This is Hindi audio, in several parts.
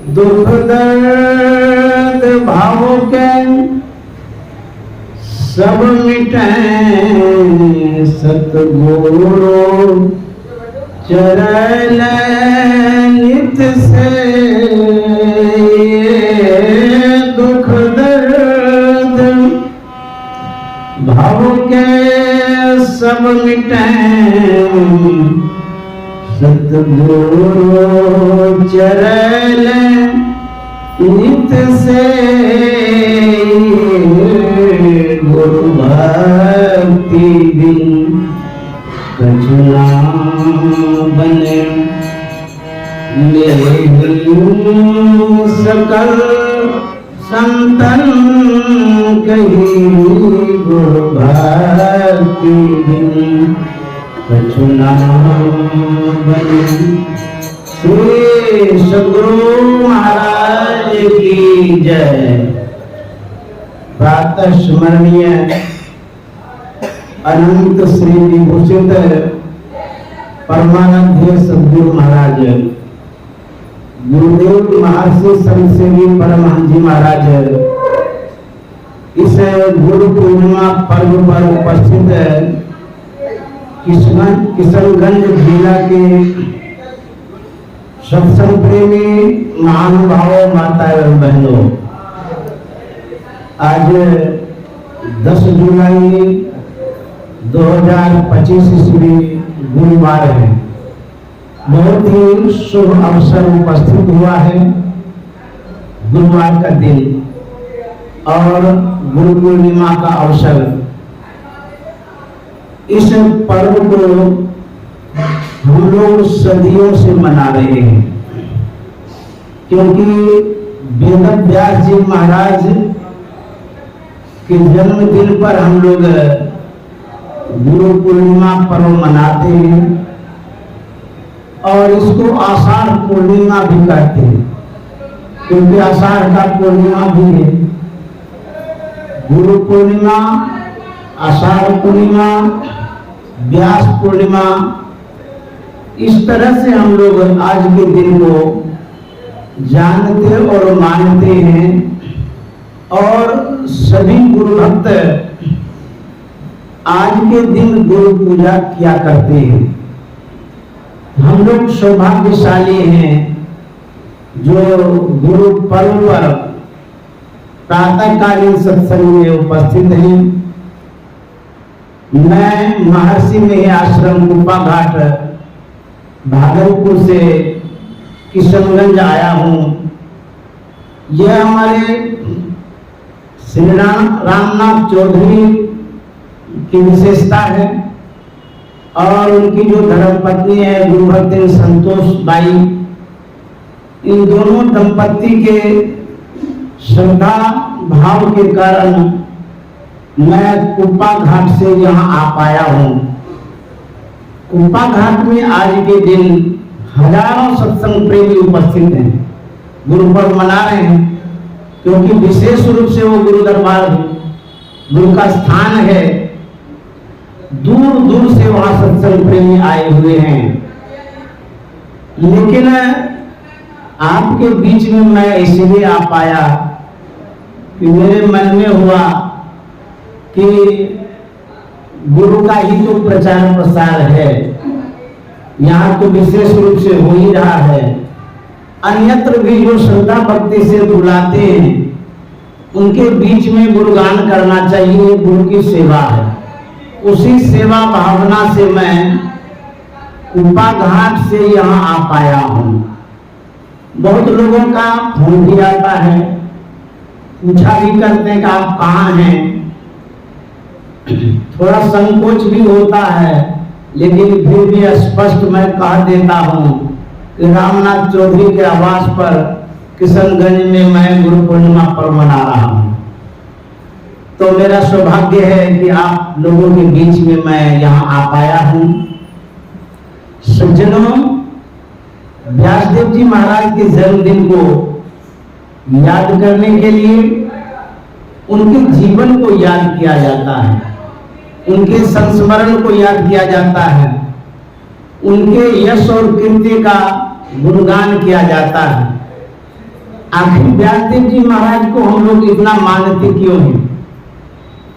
दुख दर्द भाव के सब मिटे सतगुरु चरण नित से। दुख दर्द भाव के सब मिटे सतगुरु चरण नित से। गुरु भक्ति बिन कछु ना बने मेरे सकल संतन कही। गुरु भक्ति बिन कछु ना बने। श्री सद्गुरु महाराज की जय। प्रातः स्मरणीय अनंत श्री विभूषित परमानंद सद्गुरु महाराज गुरुदेव महर्षि संतसेवी परमहंस जी महाराज इस गुरु पूर्णिमा पर्व पर उपस्थित किशनगंज जिला के सत्संग प्रेमी महानुभावों, माता एवं बहनों, आज 10 जुलाई 2025 ईस्वी गुरुवार है। बहुत ही शुभ अवसर उपस्थित हुआ है। गुरुवार का दिन और गुरु पूर्णिमा का अवसर। इस पर्व को हम लोग सदियों से मना रहे हैं, क्योंकि वेदव्यास जी महाराज के जन्मदिन पर हम लोग गुरु पूर्णिमा पर्व मनाते हैं और इसको आषाढ़ पूर्णिमा भी कहते हैं, क्योंकि आषाढ़ का पूर्णिमा भी है। गुरु पूर्णिमा, आषाढ़ पूर्णिमा, व्यास पूर्णिमा, इस तरह से हम लोग आज के दिन को जानते और मानते हैं और सभी गुरु भक्त आज के दिन गुरु पूजा किया करते हैं। हम लोग सौभाग्यशाली हैं जो गुरु पर्व पर प्रातःकालीन सत्संग में उपस्थित हैं। मैं महर्षि में आश्रम कुप्पा घाट भागलपुर से किशनगंज आया हूँ। यह हमारे श्री रामनाथ चौधरी की विशेषता है और उनकी जो धर्मपत्नी है गुरुभक्ति संतोष बाई, इन दोनों दंपत्ति के श्रद्धा भाव के कारण मैं कुप्पा घाट से यहाँ आ पाया हूँ। कुप्पा घाट में आज के दिन हजारों सत्संग प्रेमी उपस्थित हैं, गुरु पर्व मना रहे हैं, क्योंकि विशेष रूप से वो गुरु दरबार गुरु का स्थान है। दूर दूर से वहां सत्संग प्रेमी आए हुए हैं। लेकिन आपके बीच में मैं इसलिए आ पाया कि मेरे मन में हुआ कि गुरु का ही तो प्रचार प्रसार है, यहाँ तो विशेष रूप से हो ही रहा है। अन्यत्र भी जो श्रद्धा भक्ति से बुलाते हैं उनके बीच में गुणगान करना चाहिए, गुरु की सेवा है। उसी सेवा भावना से मैं कुप्पा घाट से यहाँ आ पाया हूँ। बहुत लोगों का फोन भी आता है, पूछा भी करते हैं कि आप कहाँ हैं। थोड़ा संकोच भी होता है, लेकिन फिर भी स्पष्ट मैं कह देता हूँ कि रामनाथ चौधरी के आवास पर किशनगंज में मैं गुरु पूर्णिमा पर्व मना रहा हूँ। तो मेरा सौभाग्य है कि आप लोगों के बीच में मैं यहाँ आ पाया हूँ। सज्जनों, व्यासदेव जी महाराज के जन्मदिन को याद करने के लिए उनके जीवन को याद किया जाता है, उनके संस्मरण को याद किया जाता है, उनके यश और कीर्ति का गुणगान किया जाता है। आखिर व्यासदेव जी महाराज को हम लोग इतना मानते क्यों हैं?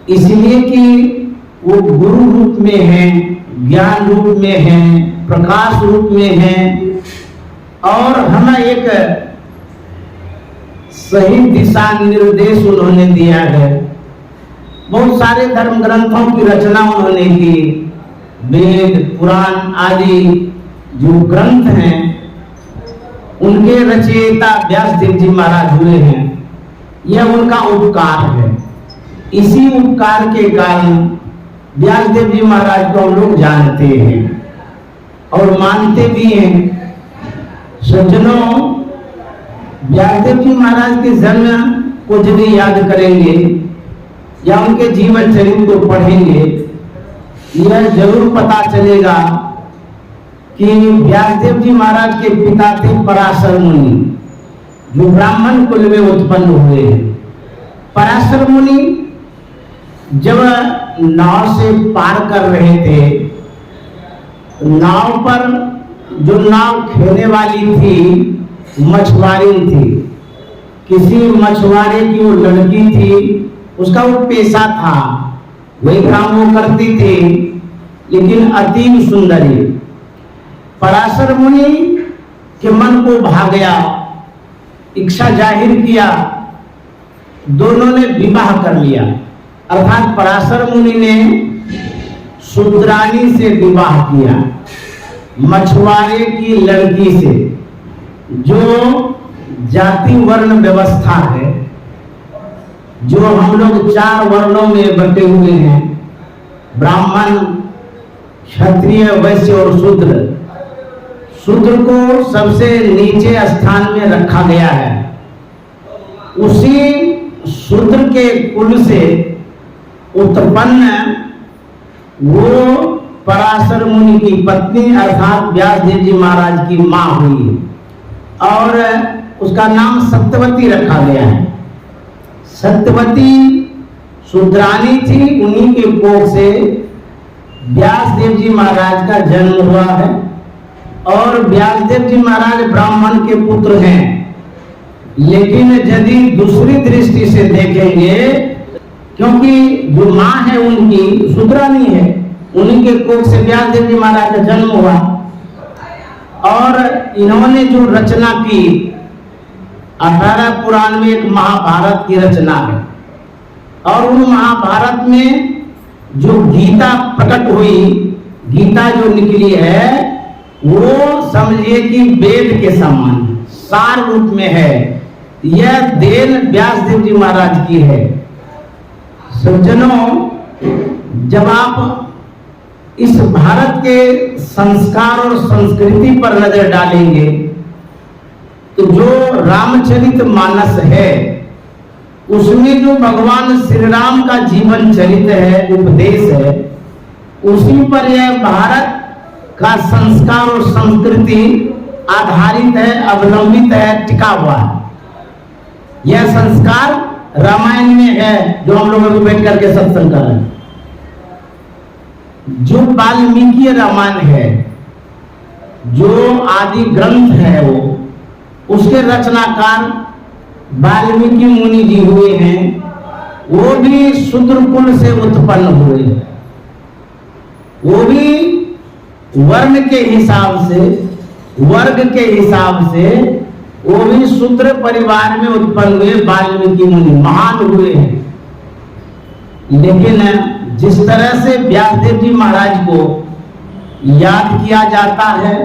इसलिए कि वो गुरु रूप में हैं, ज्ञान रूप में हैं, प्रकाश रूप में हैं और हमें एक सही दिशा निर्देश उन्होंने दिया है। बहुत सारे धर्म ग्रंथों की रचना उन्होंने की। वेद पुराण आदि जो ग्रंथ हैं उनके रचयिता व्यासदेव जी महाराज हुए हैं। यह उनका उपकार है। इसी उपकार के कारण व्यासदेव जी महाराज को हम लोग जानते हैं और मानते भी हैं। सज्जनों, व्यासदेव जी महाराज के जन्म को यदि याद करेंगे या उनके जीवन चरित्र को पढ़ेंगे, यह जरूर पता चलेगा कि व्यासदेव जी महाराज के पिता थे पराशर मुनि, जो ब्राह्मण कुल में उत्पन्न हुए हैं। पराशर मुनि जब नाव से पार कर रहे थे, नाव पर जो नाव खेने वाली थी मछुआरी थी। किसी मछुआरे की वो लड़की थी, उसका वो पेशा था, वही काम वो करती थी, लेकिन अति सुंदरी। पराशर मुनि के मन को भा गया, इच्छा जाहिर किया, दोनों ने विवाह कर लिया। अर्थात पराशर मुनि ने शूद्रानी से विवाह किया, मछुआरे की लड़की से। जो जाति वर्ण व्यवस्था है, जो हम लोग 4 वर्णों में बटे हुए हैं, ब्राह्मण, क्षत्रिय, वैश्य और शूद्र। शूद्र को सबसे नीचे स्थान में रखा गया है। उसी शूद्र के कुल से उत्पन्न वो पराशर मुनि की पत्नी अर्थात व्यासदेव जी महाराज की मां हुई और उसका नाम सत्यवती रखा गया है। सत्यवती शूद्रानी थी, उन्हीं के कोख से व्यासदेव जी महाराज का जन्म हुआ है और व्यासदेव जी महाराज ब्राह्मण के पुत्र हैं। लेकिन यदि दूसरी दृष्टि से देखेंगे, क्योंकि जो मां है उनकी शूद्रानी है, उन्हीं के कोख से व्यासदेव जी महाराज का जन्म हुआ और इन्होंने जो रचना की 18 पुराण में एक महाभारत की रचना है और उन महाभारत में जो गीता प्रकट हुई, गीता जो निकली है, वो समझिए कि वेद के समान सार रूप में है। यह देन व्यासदेव जी महाराज की है। सज्जनों, जब आप इस भारत के संस्कार और संस्कृति पर नजर डालेंगे तो जो रामचरित मानस है, उसमें जो भगवान श्री राम का जीवन चरित्र है, उपदेश है, उसी पर यह भारत का संस्कार और संस्कृति आधारित है, अवलंबित है, टिका हुआ है। यह संस्कार रामायण में है, जो हम लोग अभी बैठ करके सत्संग कर रहे हैं। जो वाल्मीकि रामायण है, जो आदि ग्रंथ है, वो उसके रचनाकार वाल्मीकि मुनि जी हुए हैं। वो भी शूद्र कुल से उत्पन्न हुए, वो भी वर्ण के हिसाब से, वर्ग के हिसाब से वो भी शूद्र परिवार में उत्पन्न हुए वाल्मीकि मुनि महान हुए हैं। लेकिन जिस तरह से व्यासदेव जी महाराज को याद किया जाता है,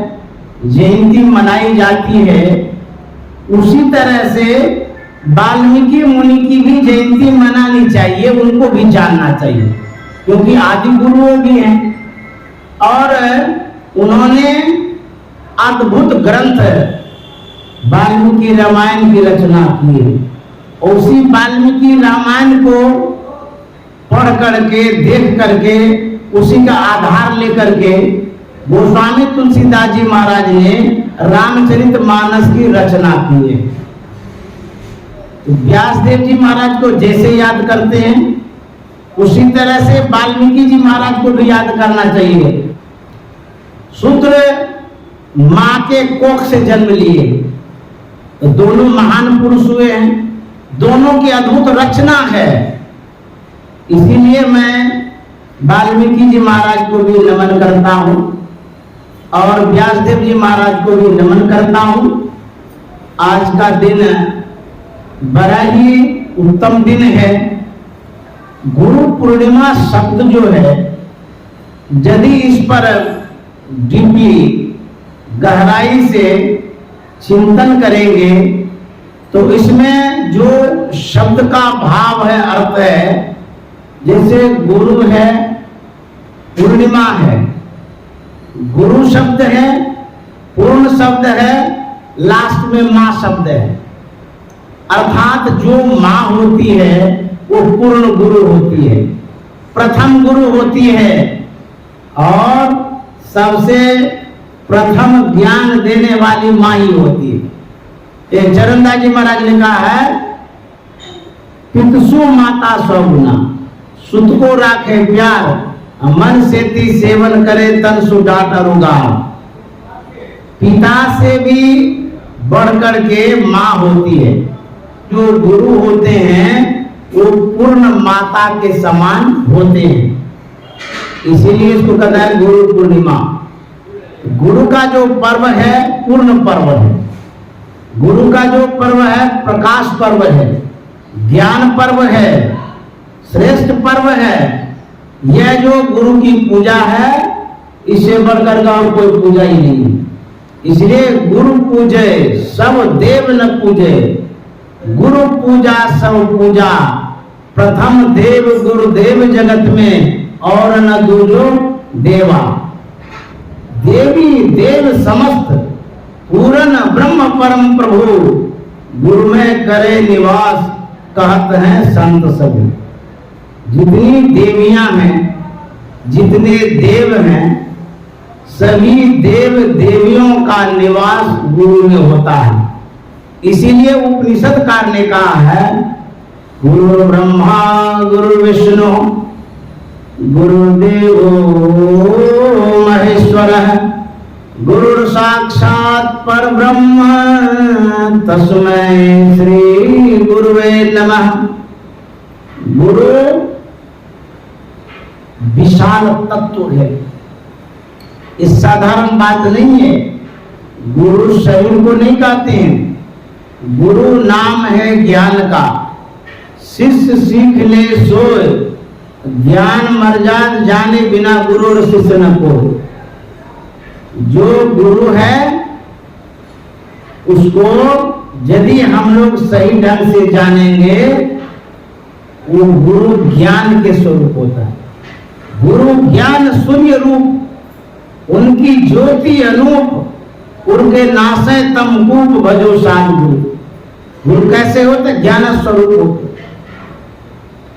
जयंती मनाई जाती है, उसी तरह से वाल्मीकि मुनि की भी जयंती मनानी चाहिए, उनको भी जानना चाहिए, क्योंकि आदि गुरुओं भी हैं और उन्होंने अद्भुत ग्रंथ वाल्मीकि रामायण की रचना की है। और उसी वाल्मीकि रामायण को पढ़ करके, देख करके, उसी का आधार लेकर के गोस्वामी तुलसीदास जी महाराज ने रामचरित मानस की रचना की है। तो व्यासदेव जी महाराज को जैसे याद करते हैं, उसी तरह से वाल्मीकि जी महाराज को भी याद करना चाहिए। शूद्र मां के कोख से जन्म लिए, तो दोनों महान पुरुष हुए हैं, दोनों की अद्भुत रचना है। इसीलिए मैं वाल्मीकि जी महाराज को भी नमन करता हूं और व्यासदेव जी महाराज को भी नमन करता हूं। आज का दिन बड़ा ही उत्तम दिन है। गुरु पूर्णिमा शब्द जो है, यदि इस पर डीपली गहराई से चिंतन करेंगे तो इसमें जो शब्द का भाव है, अर्थ है, जैसे गुरु है, पूर्णिमा है, गुरु शब्द है, पूर्ण शब्द है, लास्ट में मां शब्द है। अर्थात जो मां होती है वो पूर्ण गुरु होती है, प्रथम गुरु होती है और सबसे प्रथम ज्ञान देने वाली मां ही होती है। ये चरणदास जी महाराज ने कहा है, पितसु माता सौगुना, सुत को राखे प्यार, मन से ती सेवन करे तन सुडाट रुगा। पिता से भी बढ़कर के मां होती है। जो गुरु होते हैं वो पूर्ण माता के समान होते हैं। इसीलिए इसको कहता है गुरु पूर्णिमा। गुरु का जो पर्व है पूर्ण पर्व है। गुरु का जो पर्व है प्रकाश पर्व है, ज्ञान पर्व है, श्रेष्ठ पर्व है। यह जो गुरु की पूजा है, इससे बढ़कर का और कोई पूजा ही नहीं है। इसलिए गुरु पूजे सब देव न पूजे, गुरु पूजा सब पूजा, प्रथम देव गुरुदेव जगत में और न दूजो देवा। देवी देव समस्त पूर्ण ब्रह्म परम प्रभु, गुरु में करे निवास कहत हैं संत सभी। जितनी देवियां हैं, जितने देव हैं, सभी देव देवियों का निवास गुरु में होता है। इसीलिए उपनिषदकार ने कहा है, गुरु ब्रह्मा गुरु विष्णु गुरुदेवो महेश्वर, गुरु साक्षात परब्रह्म तस्मै श्री गुरुवे नमः। गुरु विशाल तत्व है, ये साधारण बात नहीं है। गुरु शरीर को नहीं कहते हैं, गुरु नाम है ज्ञान का। शिष्य सीख ले सोए, ज्ञान मर्याद जाने बिना गुरु और शिष्य न को। जो गुरु है उसको यदि हम लोग सही ढंग से जानेंगे, वो गुरु ज्ञान के स्वरूप होता है। गुरु ज्ञान सूर्य रूप, उनकी ज्योति अनूप, उनके नासे तमकूप भजो शान गुरु। गुरु कैसे होते? ज्ञान स्वरूप होते।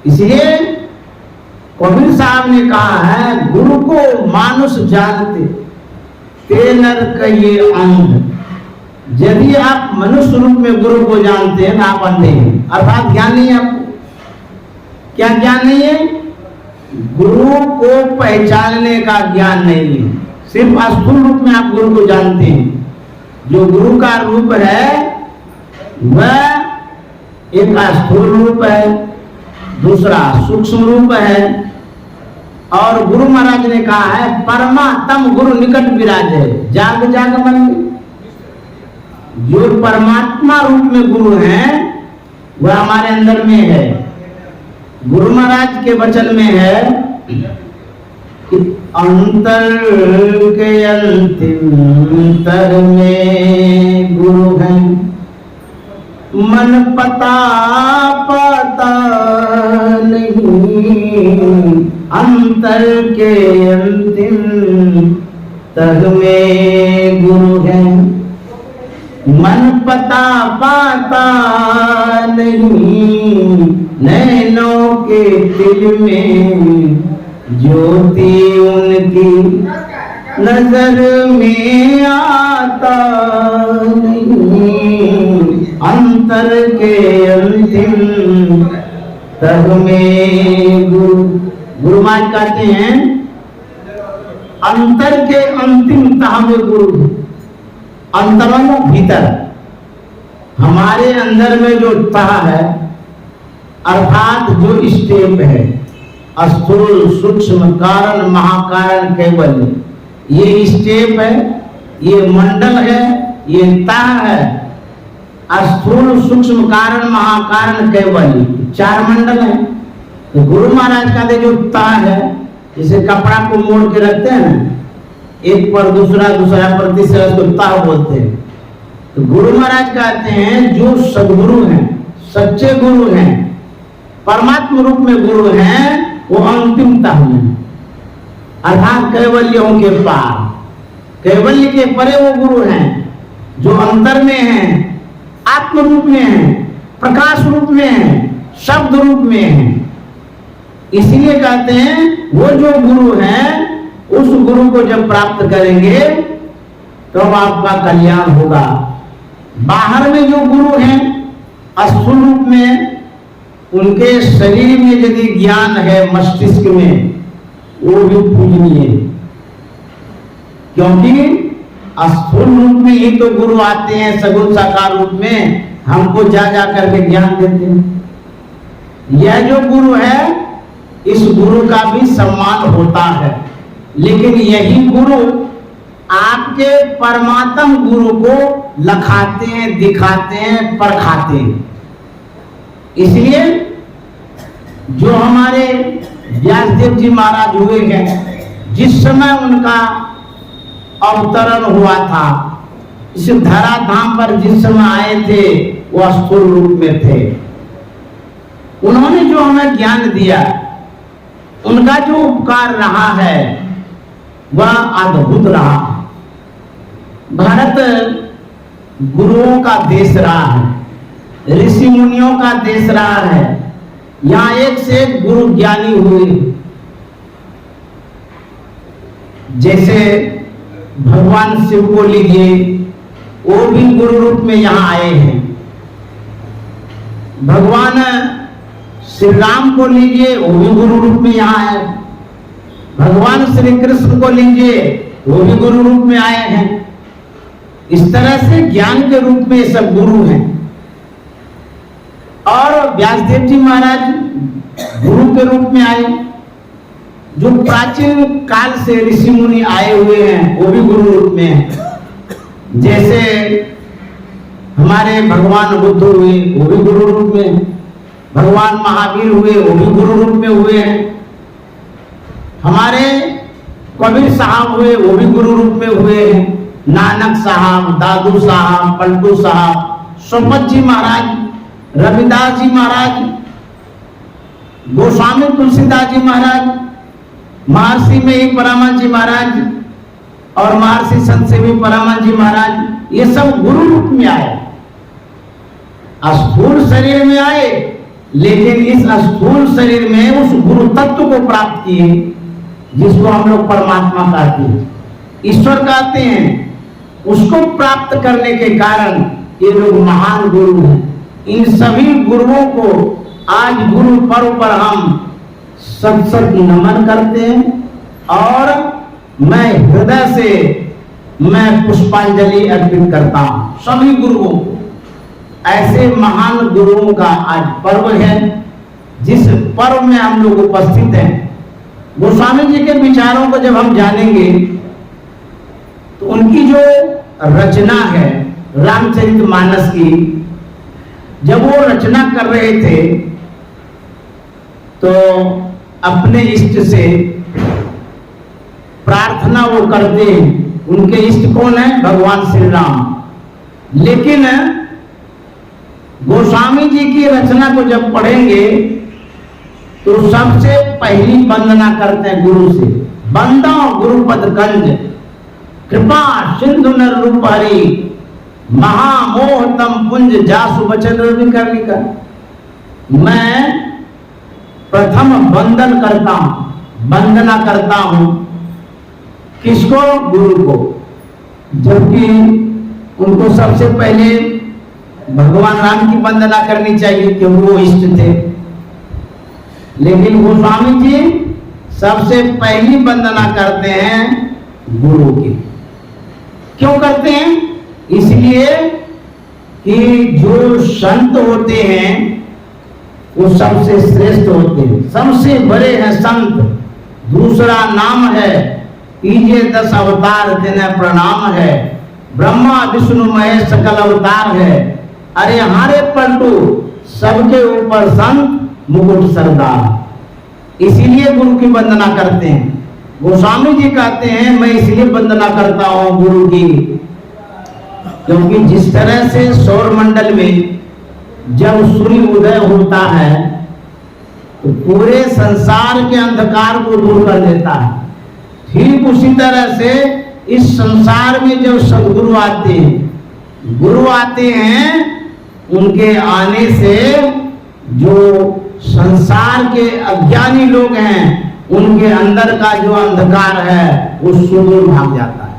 इसलिए कबीर साहब ने कहा है, गुरु को मानुष जानते ते नर कहिए अंध। यदि आप मनुष्य रूप में गुरु को जानते हैं, आप अंधे हैं, अर्थात ज्ञान नहीं है आपको। क्या ज्ञान नहीं है? गुरु को पहचानने का ज्ञान नहीं है। सिर्फ स्थूल रूप में आप गुरु को जानते हैं। जो गुरु का रूप है वह एक स्थूल रूप है, दूसरा सूक्ष्म रूप है। और गुरु महाराज ने कहा है, परमात्म गुरु निकट विराजे जाग जाग मन में। जो परमात्मा रूप में गुरु है वह हमारे अंदर में है। गुरु महाराज के वचन में है, अंतर के अंतिम तर में गुरु है, मन पता पता नहीं, अंतर के अंतिम तह में गुरु है। मन पता पाता नहीं, नैनों के दिल में ज्योति उनकी नजर में आता नहीं, अंतर के अंतिम तह में गुरु। गुरु महाराज कहते हैं, अंतर के अंतिम तह में गुरु। अंतरंग भीतर, हमारे अंदर में जो तह है अर्थात जो स्टेप है, स्थूल सूक्ष्म कारण महाकारण कैवल्य, ये स्टेप है, ये मंडल है, ये तह है। स्थूल सूक्ष्म कारण महाकारण कैवल्य 4 मंडल है। तो गुरु महाराज का जो तह है, जैसे कपड़ा को मोड़ के रखते हैं ना, एक पर दूसरा, दूसरा पर तीसरा, उसको तह बोलते हैं। तो गुरु महाराज कहते हैं जो सदगुरु हैं, सच्चे गुरु हैं, परमात्मा रूप में गुरु हैं, वो अंतिम तह में अर्थात कैवल्यों के पार, कैवल्य के परे वो गुरु हैं जो अंतर में हैं, आत्म रूप में हैं, प्रकाश रूप में हैं, शब्द रूप में हैं। इसलिए कहते हैं वो जो गुरु हैं, उस गुरु को जब प्राप्त करेंगे तो आपका कल्याण होगा। बाहर में जो गुरु हैं स्थूल रूप में, उनके शरीर में यदि ज्ञान है मस्तिष्क में, वो भी पूजनीय, क्योंकि स्थूल रूप में ही तो गुरु आते हैं, सगुण साकार रूप में हमको जा जा करके ज्ञान देते हैं। यह जो गुरु है, इस गुरु का भी सम्मान होता है, लेकिन यही गुरु आपके परमात्म गुरु को लखाते हैं, दिखाते हैं, परखाते हैं। इसलिए जो हमारे व्यासदेव जी महाराज हुए हैं, जिस समय उनका अवतरण हुआ था, इस धरा धाम पर जिस समय आए थे, वो स्थूल रूप में थे। उन्होंने जो हमें ज्ञान दिया, उनका जो उपकार रहा है वह अद्भुत रहा। भारत गुरुओं का देश रहा है, ऋषि मुनियों का देश रहा है। यहाँ एक से एक गुरु ज्ञानी हुए, जैसे भगवान शिव को लीजिए, वो भी गुरु रूप में यहाँ आए हैं। भगवान श्री राम को लीजिए, वो भी गुरु रूप में यहाँ आए। भगवान श्री कृष्ण को लीजिए, वो भी गुरु रूप में आए हैं। इस तरह से ज्ञान के रूप में सब गुरु हैं। और व्यासदेव जी महाराज गुरु के रूप में आए। जो प्राचीन काल से ऋषि मुनि आए हुए हैं, वो भी गुरु रूप में हैं। जैसे हमारे भगवान बुद्ध हुए, वो भी गुरु रूप में। भगवान महावीर हुए, वो भी गुरु रूप में हुए हैं। हमारे कबीर साहब हुए, वो भी गुरु रूप में हुए हैं। नानक साहब, दादू साहब, पलटू साहब, सोमत जी महाराज, रविदास जी महाराज, गोस्वामी तुलसीदास जी महाराज, महर्षि में ही परामन जी महाराज और महर्षि संत सेवी परामन जी महाराज, ये सब गुरु रूप में आए। स्थूल शरीर में आए, लेकिन इस स्थूल शरीर में उस गुरु तत्व को प्राप्त किए, जिसको हम लोग परमात्मा कहते हैं, ईश्वर कहते हैं। उसको प्राप्त करने के कारण ये लोग महान गुरु हैं। इन सभी गुरुओं को आज गुरु पर्व पर हम सत नमन करते हैं। और मैं हृदय से मैं पुष्पांजलि अर्पित करता हूं सभी गुरुओं को। ऐसे महान गुरुओं का आज पर्व है, जिस पर्व में हम लोग उपस्थित हैं। गोस्वामी जी के विचारों को जब हम जानेंगे, तो उनकी जो रचना है रामचरितमानस की, जब वो रचना कर रहे थे, तो अपने इष्ट से प्रार्थना वो करते हैं। उनके इष्ट कौन है? भगवान श्री राम। लेकिन गोस्वामी जी की रचना को जब पढ़ेंगे, तो सबसे पहली वंदना करते हैं गुरु से। वंदो गुरुपद गंज, कृपा सिंधु नर रूप हरि, महामोह तम पुंज जासु बचन रवि कर लिखा। मैं प्रथम वंदन करता हूं, वंदना करता हूं किसको? गुरु को। जबकि उनको सबसे पहले भगवान राम की वंदना करनी चाहिए, क्योंकि वो इष्ट थे। लेकिन गोस्वामी जी सबसे पहली वंदना करते हैं गुरु की। क्यों करते हैं? इसलिए कि जो संत होते हैं वो सबसे श्रेष्ठ होते हैं, सबसे बड़े हैं संत। दूसरा नाम है ईजे 10 अवतार जिन्हें प्रणाम है, ब्रह्मा विष्णु महेश सकल अवतार है। अरे हारे पलटू सबके ऊपर संत मुकुट सरदार। इसीलिए गुरु की वंदना करते हैं। गोस्वामी जी कहते हैं मैं इसलिए वंदना करता हूं गुरु की, क्योंकि जिस तरह से सौर मंडल में जब सूर्य उदय होता है तो पूरे संसार के अंधकार को दूर कर देता है, ठीक उसी तरह से इस संसार में जब सदगुरु आते हैं, गुरु आते हैं, उनके आने से जो संसार के अज्ञानी लोग हैं उनके अंदर का जो अंधकार है वो सुदूर भाग जाता है।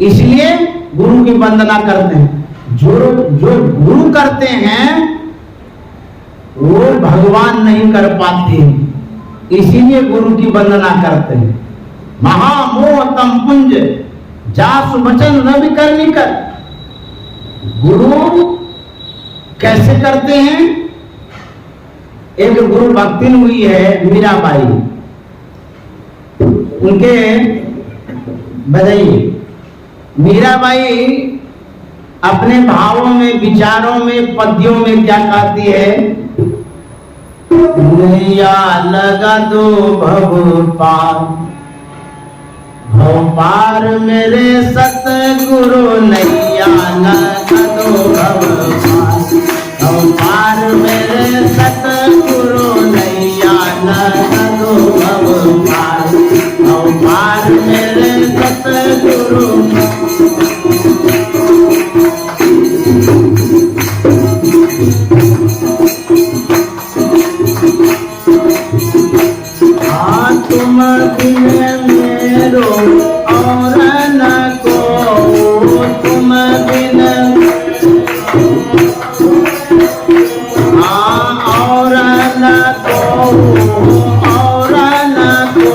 इसलिए गुरु की वंदना करते हैं। जो गुरु करते हैं वो भगवान नहीं कर पाते, इसीलिए गुरु की वंदना करते हैं। महामोह तम पुंज जासु वचन रवि कर निकर। गुरु कैसे करते हैं? एक गुरु भक्तिन हुई है मीराबाई, उनके बताइए मीराबाई अपने भावों में, विचारों में, पद्यों में क्या कहती है? नैया लगा दो भव पार, भव पार मेरे सतगुरु, नैया लगा दो भव पार, भव पार मेरे सतगुरु, नैया लगा दो भव पार, भव पार मेरे सतगुरु। तुम बिन मेरो और न को, तुम बिन और न को, और न को,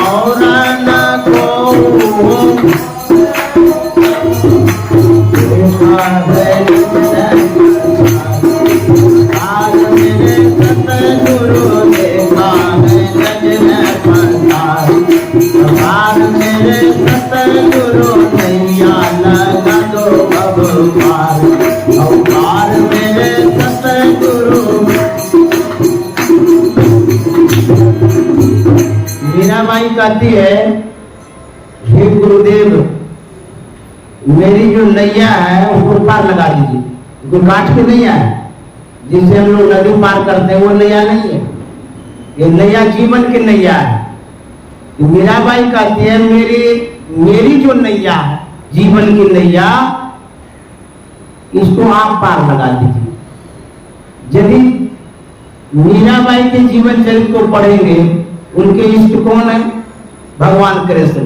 और न को। मीराबाई कहती है, हे गुरुदेव मेरी जो नैया है उसको पार लगा दीजिए। कोई काट के नैया है जिससे हम लोग नदी पार करते हैं, वो नैया नहीं है, ये नैया जीवन की नैया है। मीराबाई कहती है मेरी जो नैया है जीवन की नैया, इसको आप पार लगा दीजिए। यदि मीराबाई के जीवन चरित्र को पढ़ेंगे, उनके इष्ट कौन है? भगवान कृष्ण।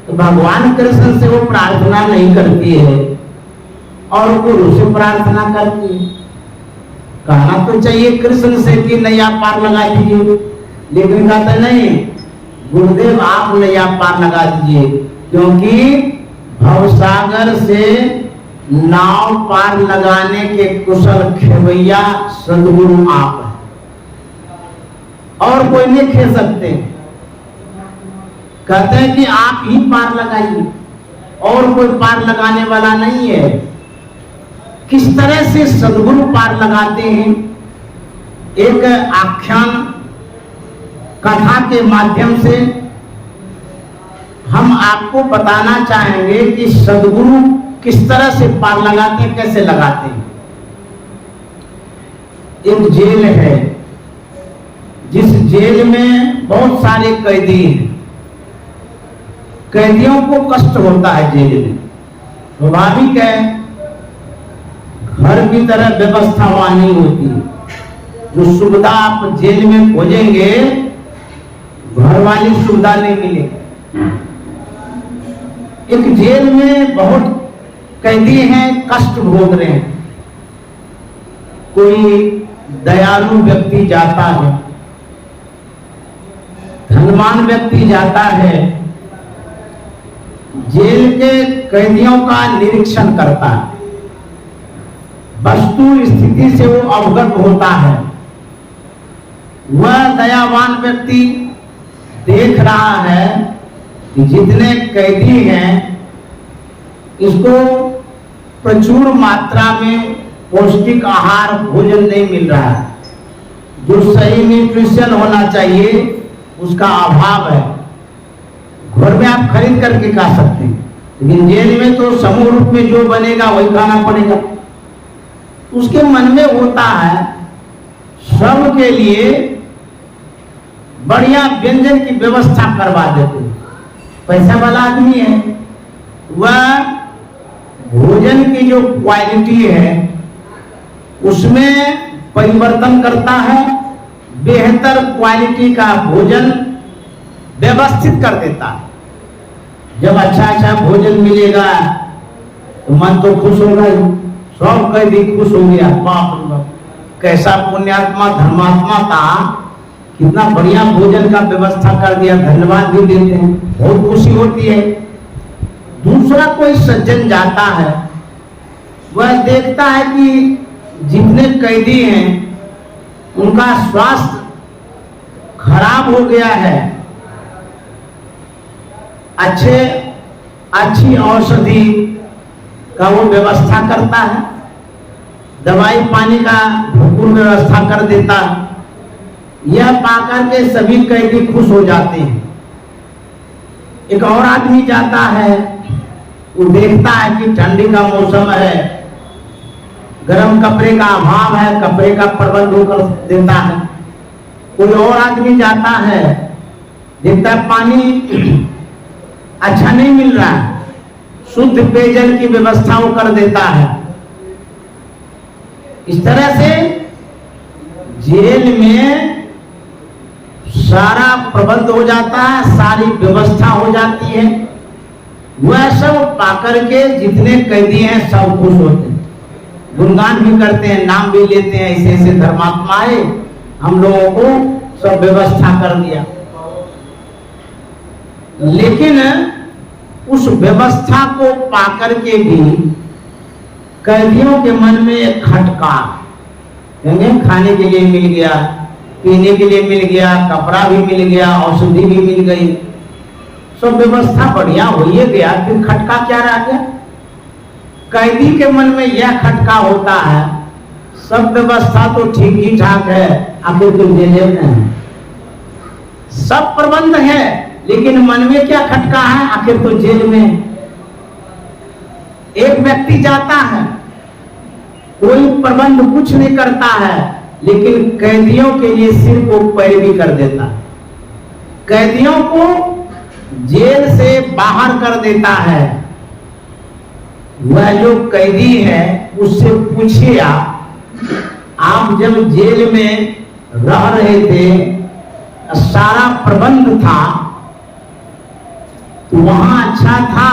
तो भगवान कृष्ण से वो प्रार्थना नहीं करती है और गुरु से प्रार्थना करती है। कहना तो चाहिए कृष्ण से कि नैया पार लगा दीजिए, लेकिन कहते नहीं, गुरुदेव आप नैया पार लगा दीजिए, क्योंकि भवसागर से नाव पार लगाने के कुशल खेवैया सदगुरु आप हैं, और कोई नहीं खेल सकते। कहते हैं कि आप ही पार लगाइए, और कोई पार लगाने वाला नहीं है। किस तरह से सदगुरु पार लगाते हैं, एक आख्यान कथा के माध्यम से हम आपको बताना चाहेंगे कि सदगुरु किस तरह से पार लगाते हैं, कैसे लगाते हैं। एक जेल है, जिस जेल में बहुत सारे कैदी हैं, कैदियों को कष्ट होता है जेल में, स्वाभाविक है, घर की तरह व्यवस्था वहां नहीं होती। जो सुविधा आप जेल में खोजेंगे घर वाली सुविधा नहीं मिलेगी। एक जेल में बहुत कैदी हैं, कष्ट भोग रहे हैं। कोई दयालु व्यक्ति जाता है, धनवान व्यक्ति जाता है, जेल के कैदियों का निरीक्षण करता है। वस्तु स्थिति से वो अवगत होता है। वह दयावान व्यक्ति देख रहा है कि जितने कैदी हैं इसको प्रचुर मात्रा में पौष्टिक आहार भोजन नहीं मिल रहा है, जो सही न्यूट्रिशन होना चाहिए उसका अभाव है। घर में आप खरीद करके खा सकते हैं, लेकिन जेल में तो समूह रूप में जो बनेगा वही खाना पड़ेगा। उसके मन में होता है सब के लिए बढ़िया व्यंजन की व्यवस्था करवा देते। पैसा वाला आदमी है, वह भोजन की जो क्वालिटी है उसमें परिवर्तन करता है, बेहतर क्वालिटी का भोजन व्यवस्थित कर देता है। जब अच्छा अच्छा भोजन मिलेगा तो मन तो खुश होगा ही, सब कैदी खुश हो गया। बाप रे बाप, कैसा पुण्यात्मा धर्मात्मा था, कितना बढ़िया भोजन का व्यवस्था कर दिया, धन्यवाद भी देते हैं, बहुत खुशी होती है। दूसरा कोई सज्जन जाता है, वह देखता है कि जितने कैदी हैं उनका स्वास्थ्य खराब हो गया है, अच्छी औषधि का वो व्यवस्था करता है, दवाई पानी का भरपूर व्यवस्था कर देता है। यह पाकर के सभी कैदी खुश हो जाते हैं। एक और आदमी जाता है, वो देखता है कि ठंडी का मौसम है, गर्म कपड़े का अभाव है, कपड़े का प्रबंध कर देता है। कोई और आदमी जाता है, देखता है पानी अच्छा नहीं मिल रहा है, शुद्ध पेयजल की व्यवस्था वो कर देता है। इस तरह से जेल में सारा प्रबंध हो जाता है, सारी व्यवस्था हो जाती है। वह सब पाकर के जितने कैदी हैं सब खुश होते हैं, गुणगान भी करते हैं, नाम भी लेते हैं, ऐसे ऐसे धर्मात्माएं हम लोगों को सब व्यवस्था कर दिया। लेकिन उस व्यवस्था को पाकर के भी कैदियों के मन में एक खटका, खाने के लिए मिल गया, पीने के लिए मिल गया, कपड़ा भी मिल गया, औषधि भी मिल गई, सब व्यवस्था बढ़िया हो ही गया, फिर खटका क्या रह गया? कैदी के मन में यह खटका होता है, सब व्यवस्था तो ठीक ही ठाक है, आखिर तो जेल में है, सब प्रबंध है, लेकिन मन में क्या खटका है? आखिर तो जेल में। एक व्यक्ति जाता है, कोई प्रबंध कुछ नहीं करता है, लेकिन कैदियों के लिए सिर को पैरवी कर देता है, कैदियों को जेल से बाहर कर देता है। वह जो कैदी है उससे पूछिए, आप जब जेल में रह रहे थे, सारा प्रबंध था तो वहां अच्छा था,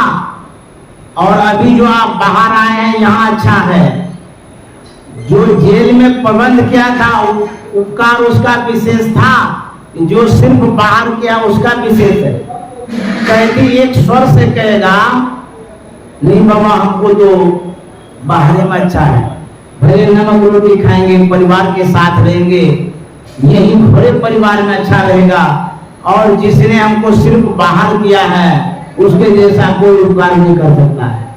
और अभी जो आप बाहर आए हैं यहाँ अच्छा है। जो जेल में प्रबंध किया था उपकार उसका विशेष था, जो सिर्फ बाहर किया उसका विशेष है। कैदी एक स्वर से कहेगा, नहीं बाबा हमको तो बाहर में अच्छा है, भले नमक रोटी खाएंगे, परिवार के साथ रहेंगे, यही बड़े परिवार में अच्छा रहेगा, और जिसने हमको सिर्फ बाहर किया है उसके जैसा कोई उपकार नहीं कर सकता है।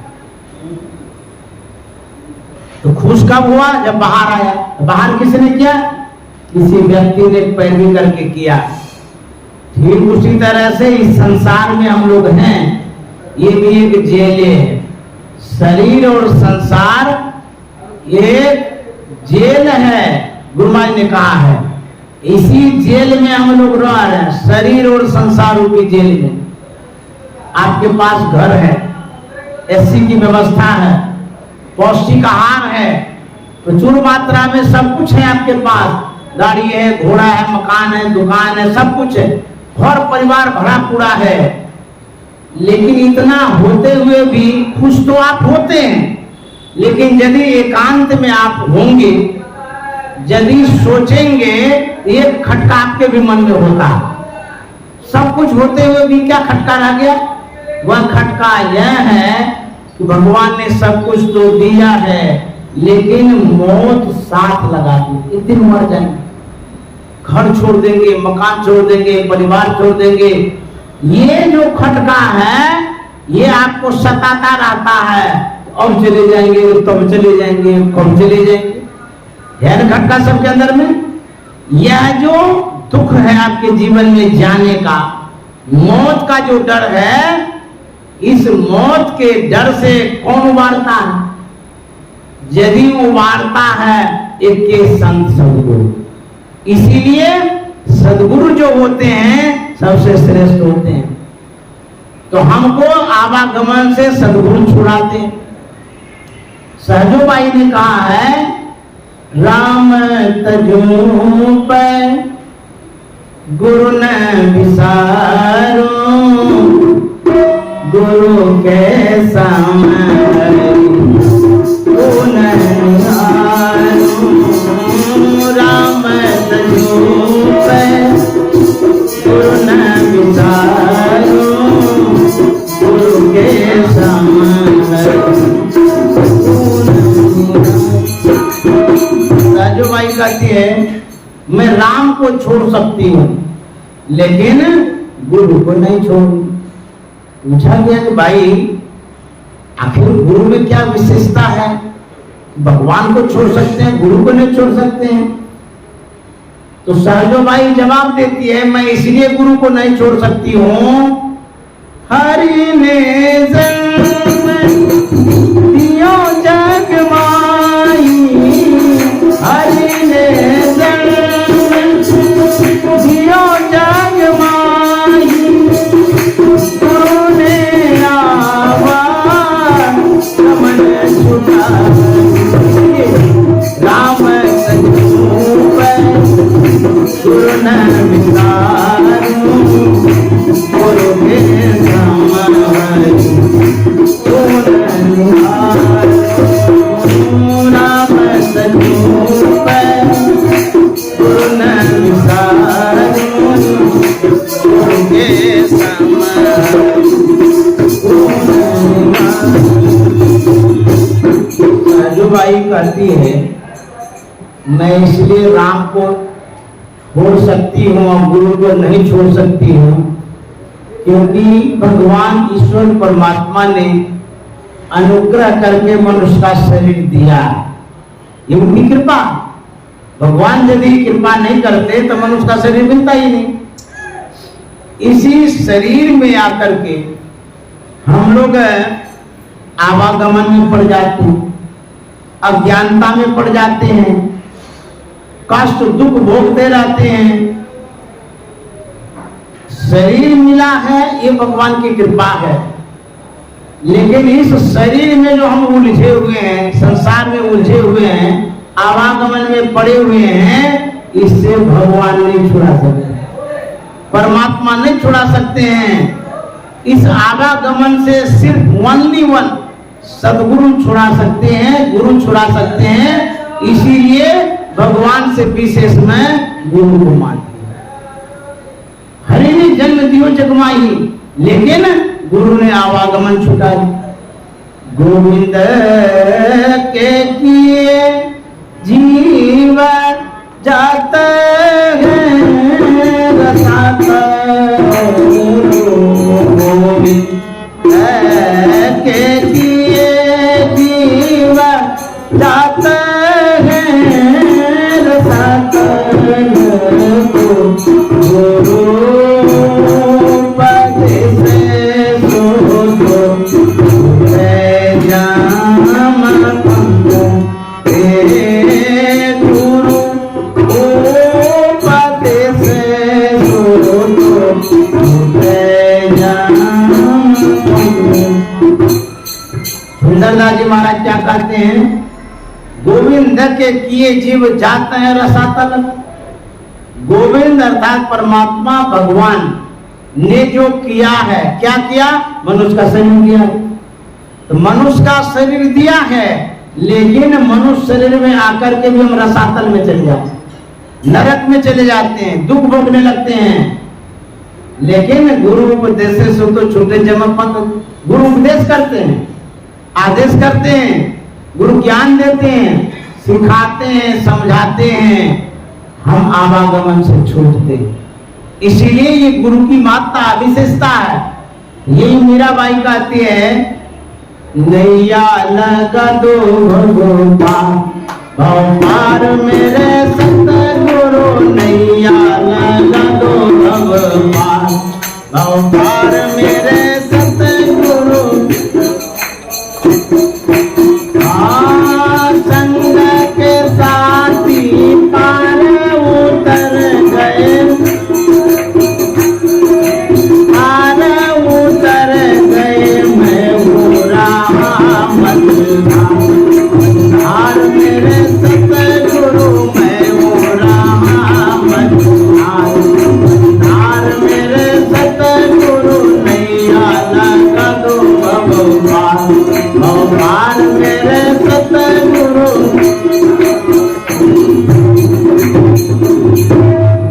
तो खुश कब हुआ? जब बाहर आया। बाहर किसने किया? किसी व्यक्ति ने पैरवी करके किया। ठीक उसी तरह से इस संसार में हम लोग हैं, ये भी एक जेल है। शरीर और संसार ये जेल है, गुरु महाराज ने कहा है। इसी जेल में हम लोग रह रहे हैं, शरीर और संसार रूपी जेल में। आपके पास घर है, एसी की व्यवस्था है, पौष्टिक आहार है, प्रचुर मात्रा में सब कुछ है आपके पास, गाड़ी है, घोड़ा है, मकान है, दुकान है, सब कुछ है, और परिवार भरा पूरा है। लेकिन इतना होते हुए भी खुश तो आप होते हैं, लेकिन यदि एकांत में आप होंगे, यदि सोचेंगे, एक खटका आपके भी मन में होता है। सब कुछ होते हुए भी क्या खटका रह गया? वह खटका यह है कि भगवान ने सब कुछ तो दिया है, लेकिन मौत साथ लगाती, एक दिन मर जाएंगे, घर छोड़ देंगे, मकान छोड़ देंगे, परिवार छोड़ देंगे। ये जो खटका है ये आपको सताता रहता है, अब चले जाएंगे, तब चले जाएंगे, कब चले जाएंगे, है ना खटका सबके अंदर में। यह जो दुख है आपके जीवन में जाने का, मौत का जो डर है, इस मौत के डर से कौन उबारता है? यदि उबारता है एक के संत सदगुरु। इसीलिए सदगुरु जो होते हैं सबसे श्रेष्ठ होते हैं। तो हमको आवागमन से सदगुरु छुड़ाते हैं। सहजो भाई ने कहा है, राम तजू पे गुरु न विसारो, गुरु के समय राम तजू पे गुरु न विसारो, गुरु के समय। राजू भाई कहती है, मैं राम को छोड़ सकती हूँ लेकिन गुरु को नहीं छोड़ूंगी। पूछा गया कि भाई आखिर गुरु में क्या विशेषता है? भगवान को छोड़ सकते हैं, गुरु को नहीं छोड़ सकते हैं। तो सहजो भाई जवाब देती है, मैं इसलिए गुरु को नहीं छोड़ सकती हूँ, हरि ने दियो जग माई, हरि ने दियो जग माई, गुरु ने आवा रमन छुटा, राम गुरु न विसारो, गुरु के समय राम सजूप गुरु न विसारो, गुरु के समय। साजूबाई कहती है, मैं इसलिए राम को छोड़ सकती हूँ और गुरु को नहीं छोड़ सकती हूँ क्योंकि भगवान ईश्वर परमात्मा ने अनुग्रह करके मनुष्य का शरीर दिया। ये उनकी कृपा। भगवान यदि कृपा नहीं करते तो मनुष्य का शरीर मिलता ही नहीं। इसी शरीर में आकर के हम लोग आवागमन में पड़ जाते हैं, अज्ञानता में पड़ जाते हैं, कष्ट दुख भोगते रहते हैं। शरीर मिला है ये भगवान की कृपा है, लेकिन इस शरीर में जो हम उलझे हुए हैं, संसार में उलझे हुए हैं, आवागमन में पड़े हुए हैं, इससे भगवान नहीं छुड़ा सकते, परमात्मा नहीं छुड़ा सकते हैं। इस आवागमन से सिर्फ ओनली वन सदगुरु छुड़ा सकते हैं, गुरु छुड़ा सकते हैं। इसीलिए भगवान से विशेष में गुरु को मानते हैं। हरि ने जन्म दियो जगमाई, लेकिन गुरु ने आवागमन छुटाई। गोविंद के किए जीव जात है रसात, गोविंद के किए जीव जात है रसात, गुरु पद से सोचो जाम तेरे गुरु पद से सोचो जाम। सुंदरदास जी महाराज क्या कहते हैं? गोविंद के किए जीव जाते हैं रसातल। गोविंद अर्थात परमात्मा भगवान ने जो किया है, क्या किया? मनुष्य का शरीर दिया। तो मनुष्य का शरीर दिया है, लेकिन मनुष्य शरीर में आकर के भी हम रसातल में चले जाते हैं, नरक में चले जाते हैं, दुख भोगने लगते हैं। लेकिन गुरु उपदेश से तो छूटे जम पथ। गुरु उपदेश करते हैं, आदेश करते हैं गुरु ज्ञान देते हैं, सिखाते हैं, समझाते हैं, हम आवागमन से छूटते। इसीलिए ये गुरु की महत्ता विशेषता है। यही मीराबाई कहती है, नैया लगा दो भगवान भव पार मेरे सतगुरु, नैया लगा दो भगवान भव पार मेरे सतगुरु। संग के साथी पार उतर गए, पार उतर गए, मैं हूँ राहा मझधार मेरे सतगुरु, मैं हूँ राहा मझधार मेरे सतगुरु, नैया लगा दो भगवान भगवान मेरे सतगुरु।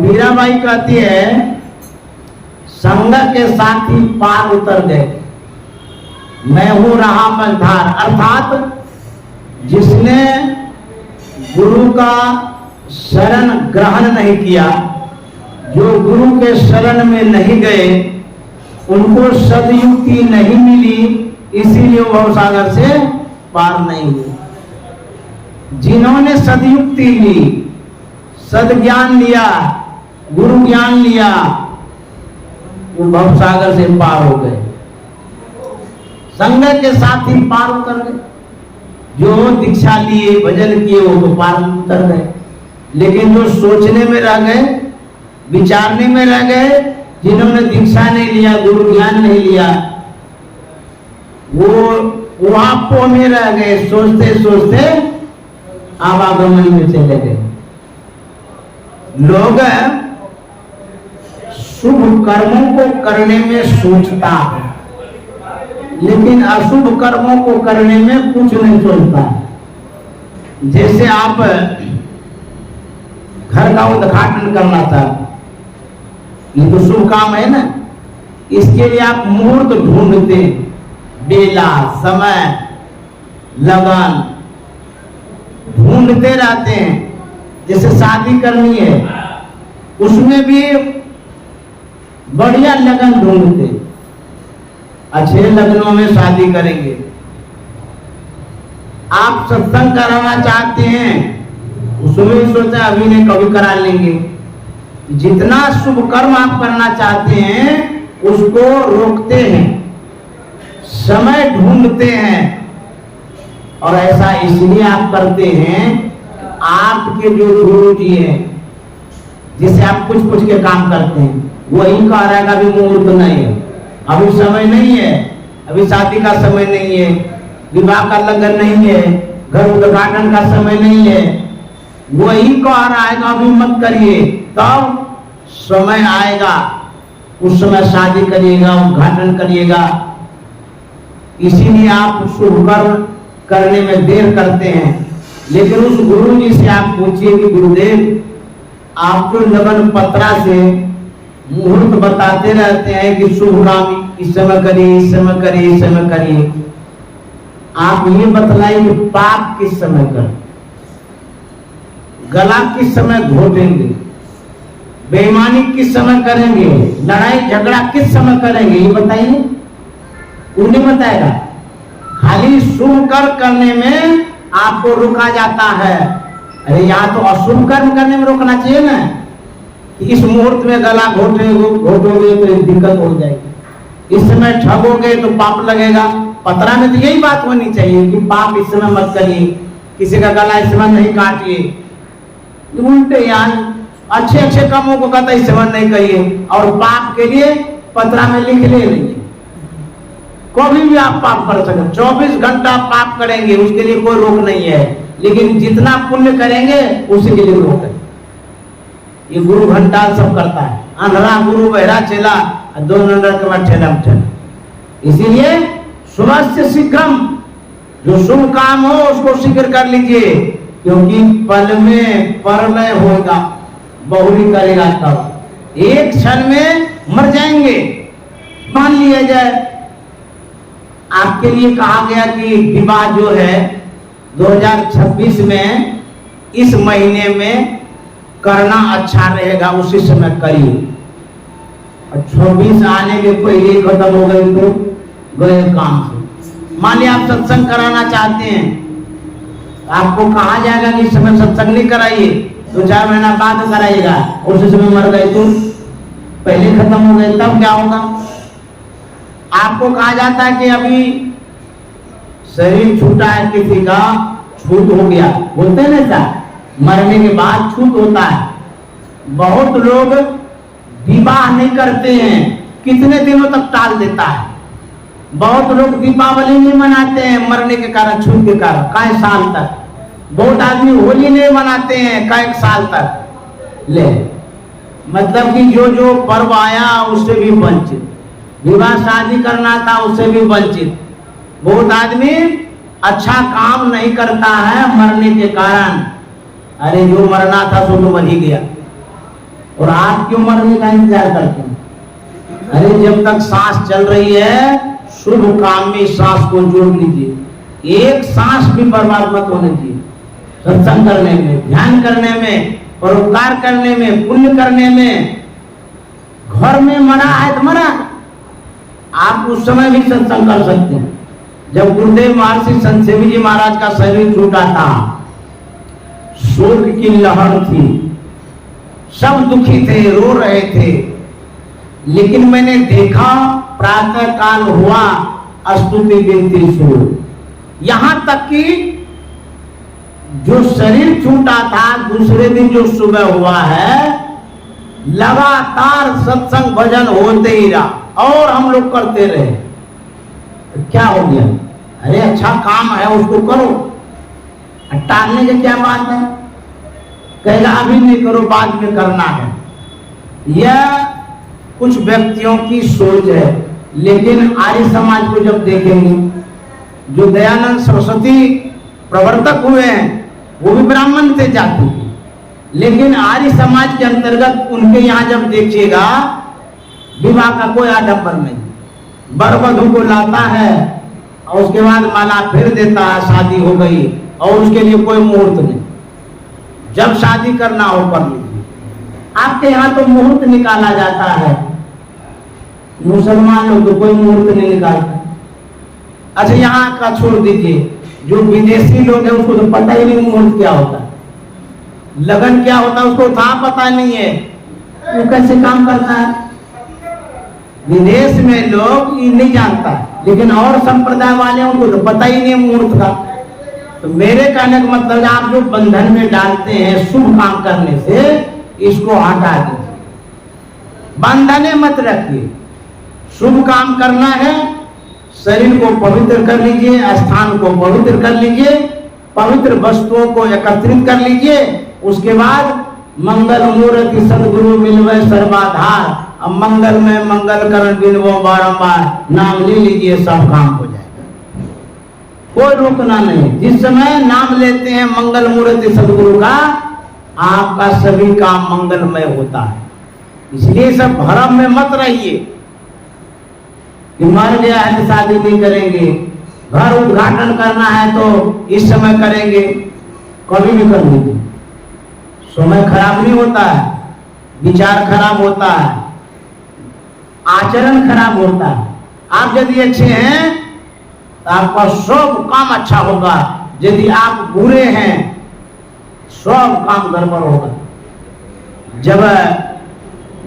मीराबाई कहती है, संग के साथी पार उतर गए, मैं हूं रहा मझधार। अर्थात जिसने गुरु का शरण ग्रहण नहीं किया, जो गुरु के शरण में नहीं गए, उनको सदयुक्ति नहीं मिली, इसीलिए वो सागर से पार नहीं हुए। जिन्होंने सदयुक्ति ली, सदज्ञान लिया, गुरु ज्ञान लिया, वो भवसागर से पार हो गए। संग के साथ ही पार उतर गए। जो दीक्षा लिए, भजन किए, वो तो पार उतर गए। लेकिन जो सोचने में रह गए, विचारने में रह गए, जिन्होंने दीक्षा नहीं लिया, गुरु ज्ञान नहीं लिया, वो वहां पो में रह गए, सोचते सोचते आवागमन में चले गए। लोग शुभ कर्मों को करने में सोचता है, लेकिन अशुभ कर्मों को करने में कुछ नहीं सोचता। जैसे आप घर का उद्घाटन करना था, ये तो शुभ काम है ना, इसके लिए आप मुहूर्त ढूंढते, बेला, समय, लगन ढूंढते रहते हैं। जैसे शादी करनी है, उसमें भी बढ़िया लगन ढूंढते, अच्छे लगनों में शादी करेंगे। आप सत्संग कराना चाहते हैं, उसमें सोचा अभी नहीं कभी करा लेंगे। जितना शुभ कर्म आप करना चाहते हैं, उसको रोकते हैं, समय ढूंढते हैं। और ऐसा इसलिए आप करते हैं, आपके जो गुरु जी हैं, जिसे आप कुछ कुछ के काम करते हैं, वही कह रहा है कि अभी मुहूर्त नहीं है, अभी समय नहीं है, अभी शादी का समय नहीं है, विवाह का लगन नहीं है, घर उद्घाटन का समय नहीं है। वही कह रहा है कि अभी मत करिए, तब समय आएगा, उस समय शादी करिएगा, उद्घाटन करिएगा। इसीलिए आप शुभ कर्म करने में देर करते हैं। लेकिन उस गुरु जी से आप पूछिए कि गुरुदेव, आपको लगन पत्रा से मुहूर्त बताते रहते हैं कि शुभ काम इस समय करिए, इस समय करिए, इस समय करिए। आप ये बतलाइए कि पाप किस समय करें, गला किस समय घोटेंगे, बेईमानी किस समय करेंगे, लड़ाई झगड़ा किस समय करेंगे, ये बताइए। उन्हें बताएगा। खाली शुभ कर्म करने में आपको रोका जाता है। अरे यहाँ तो अशुभ कर्म करने में रोकना चाहिए ना, कि इस मुहूर्त में गला घोटोगे तो दिक्कत हो जाएगी, इस समय ठगोगे तो पाप लगेगा। पत्रा में तो यही बात होनी चाहिए कि पाप इस समय मत करिए, किसी का गला इस समय नहीं काटिए। उल्टे यार अच्छे अच्छे कामों को कहता इस समय नहीं करिए, और पाप के लिए पत्रा में लिख ले लेंगे। कभी भी आप पाप कर सकते, 24 घंटा पाप करेंगे, उसके लिए कोई रोक नहीं है। लेकिन जितना पुण्य करेंगे उसी के लिए रोक है। ये गुरु घंटा सब करता है, अंधरा गुरु बहरा चला, 2 नंबर के बाद ठेला ठेला। इसीलिए शुभस्य शीघ्रम, जो शुभ काम हो उसको शीघ्र कर लीजिए, क्योंकि पल में परलय होगा, बहुरी करेगा तब, एक क्षण में मर जाएंगे। मान लिया जाए आपके लिए कहा गया कि विवाह जो है 2026 में इस महीने में करना अच्छा रहेगा, उसी समय करिए। और 26 आने के पहले खत्म हो गई तो गए काम से। मान लिया आप सत्संग कराना चाहते हैं, आपको कहा जाएगा कि इस समय सत्संग नहीं कराइए, 2-4 महीना बाद कराइएगा, उसी समय मर गए तो पहले खत्म हो गए, तब क्या होगा? आपको कहा जाता है कि अभी शरीर छूटा है, किसी का छूट हो गया, बोलते हैं ना सर, मरने के बाद छूट होता है। बहुत लोग विवाह नहीं करते हैं, कितने दिनों तक टाल देता है। बहुत लोग दीपावली नहीं मनाते हैं मरने के कारण, छूट के कारण, कई साल तक। बहुत आदमी होली नहीं मनाते हैं कई साल तक। ले मतलब कि जो जो पर्व आया उससे भी वंचित, विवाह शादी करना था उससे भी वंचित। बहुत आदमी अच्छा काम नहीं करता है मरने के कारण। अरे जो मरना था सो तो मर ही गया, और आप क्यों मरने का इंतजार करते हैं? अरे जब तक सांस चल रही है, शुभ काम में सांस को जोड़ लीजिए। एक सांस भी बर्बाद मत होने दीजिए। सत्संग करने में, ध्यान करने में, परोपकार करने में, पुण्य करने में। घर में मरा है तो मरा, आप उस समय भी सत्संग कर सकते हैं। जब गुरुदेव महर्षि संत सेवी जी महाराज का शरीर छूटा था, शोक की लहर थी, सब दुखी थे, रो रहे थे। लेकिन मैंने देखा प्रातः काल हुआ, स्तुति विनती शुरू। यहां तक कि जो शरीर छूटा था, दूसरे दिन जो सुबह हुआ है, लगातार सत्संग भजन होते ही रहा, और हम लोग करते रहे। तो क्या हो गया? अरे अच्छा काम है उसको करो, टालने की क्या बात है? कहेगा अभी नहीं करो, बाद में करना है। यह कुछ व्यक्तियों की सोच है। लेकिन आर्य समाज को जब देखेंगे, जो दयानंद सरस्वती प्रवर्तक हुए हैं वो भी ब्राह्मण थे जाति के, लेकिन आर्य समाज के अंतर्गत उनके यहाँ जब देखिएगा, विवाह का कोई आडंबर नहीं। वर वधू को लाता है और उसके बाद माला फिर देता है, शादी हो गई, और उसके लिए कोई मुहूर्त नहीं। जब शादी करना हो कर लीजिए। आपके यहाँ तो मुहूर्त निकाला जाता है, मुसलमान लोग तो कोई मुहूर्त नहीं निकालते। अच्छा यहाँ का छोड़ दीजिए, जो विदेशी लोग हैं उसको तो पता ही नहीं मुहूर्त क्या होता है, लगन क्या होता है उसको था पता नहीं है, वो कैसे काम करता है? विदेश में लोग ये नहीं जानता, लेकिन और संप्रदाय वाले उनको तो पता ही नहीं मुहूर्त का। तो मेरे कहने का मतलब, आप जो बंधन में डालते हैं शुभ काम करने से, इसको हटा दीजिए, बंधने मत रखिए। शुभ काम करना है, शरीर को पवित्र कर लीजिए, स्थान को पवित्र कर लीजिए, पवित्र वस्तुओं को एकत्रित कर लीजिए। उसके बाद मंगल मूर्ति सदगुरु मिलवे सर्वाधार, अब मंगल में मंगल करण बिनवो बारंबार, नाम ले लीजिए, सब काम हो जाएगा, कोई रोकना नहीं। जिस समय नाम लेते हैं मंगल मूर्ति सदगुरु का, आपका सभी काम मंगलमय होता है। इसलिए सब भ्रम में मत रहिए कि मर गया है तो शादी नहीं करेंगे, घर उद्घाटन करना है तो इस समय करेंगे, कभी भी कर लीजिए। समय खराब नहीं होता है, विचार खराब होता है, आचरण खराब होता है। आप यदि अच्छे हैं तो आपका सब काम अच्छा होगा, यदि आप बुरे हैं सब काम गड़बड़ होगा। जब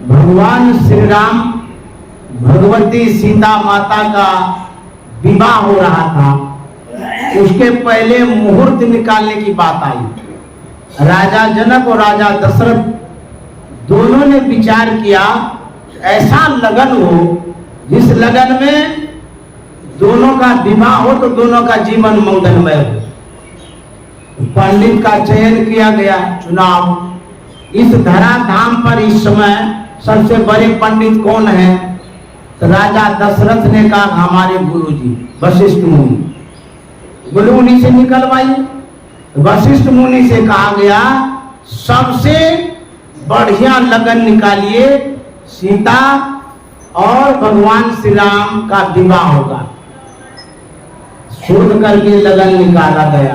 भगवान श्री राम भगवती सीता माता का विवाह हो रहा था, उसके पहले मुहूर्त निकालने की बात आई। राजा जनक और राजा दशरथ दोनों ने विचार किया, ऐसा लगन हो जिस लगन में दोनों का विवाह हो तो दोनों का जीवन मंगलमय हो। पंडित का चयन किया गया, चुनाव। इस धराधाम पर इस समय सबसे बड़े पंडित कौन है? तो राजा दशरथ ने कहा हमारे गुरुजी वशिष्ठ मुनि, बोले उन्हीं से निकलवाइए। वशिष्ठ मुनि से कहा गया सबसे बढ़िया लगन निकालिए, सीता और भगवान श्री राम का विवाह होगा। शोध करके लगन निकाला गया।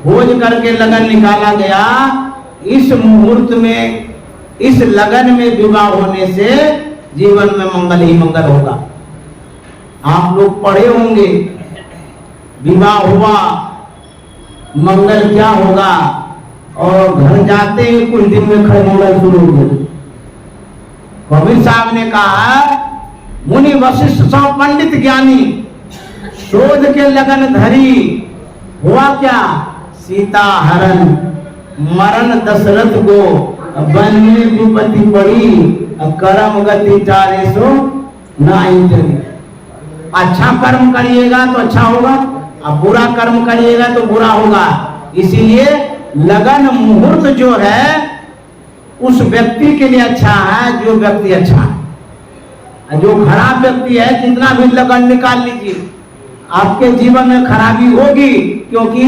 खोज करके लगन निकाला गया। इस मुहूर्त में, इस लगन में विवाह होने से जीवन में मंगल ही मंगल होगा। आप लोग पढ़े होंगे, विवाह हुआ मंगल क्या होगा, और घर जाते ही कुछ दिन में खरमंगल शुरू हो गए। कबीर साहब ने कहा, मुनि वशिष्ठ सौ पंडित ज्ञानी शोध के लगन धरी, हुआ क्या, सीता हरण मरण दशरथ को, वन में विपत्ति पड़ी, कर्म गति चारे सो नाई चली। अच्छा कर्म करिएगा तो अच्छा होगा, अब बुरा कर्म करिएगा तो बुरा होगा। इसीलिए लगन मुहूर्त जो है उस व्यक्ति के लिए अच्छा है जो व्यक्ति अच्छा है। जो खराब व्यक्ति है, जितना भी लगन निकाल लीजिए, आपके जीवन में खराबी होगी, क्योंकि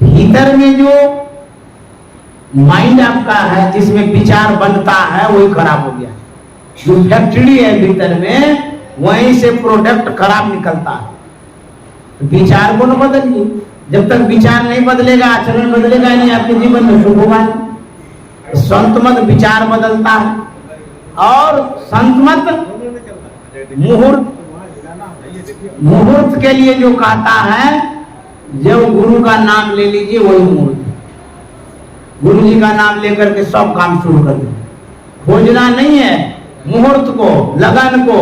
भीतर में जो माइंड आपका है, जिसमें विचार बनता है, वही खराब हो गया। जो फैक्ट्री है भीतर में, वहीं से प्रोडक्ट खराब निकलता है। विचार को न बदलिए, जब तक विचार नहीं बदलेगा, आचरण बदलेगा नहीं, आपके जीवन में सुख होगा नहीं। संत मत विचार बदलता है, और संत मत मुहूर्त के लिए जो कहता है, जब गुरु का नाम ले लीजिए वही मुहूर्त। गुरु जी का नाम लेकर के सब काम शुरू कर दो। खोजना नहीं है मुहूर्त को, लगन को।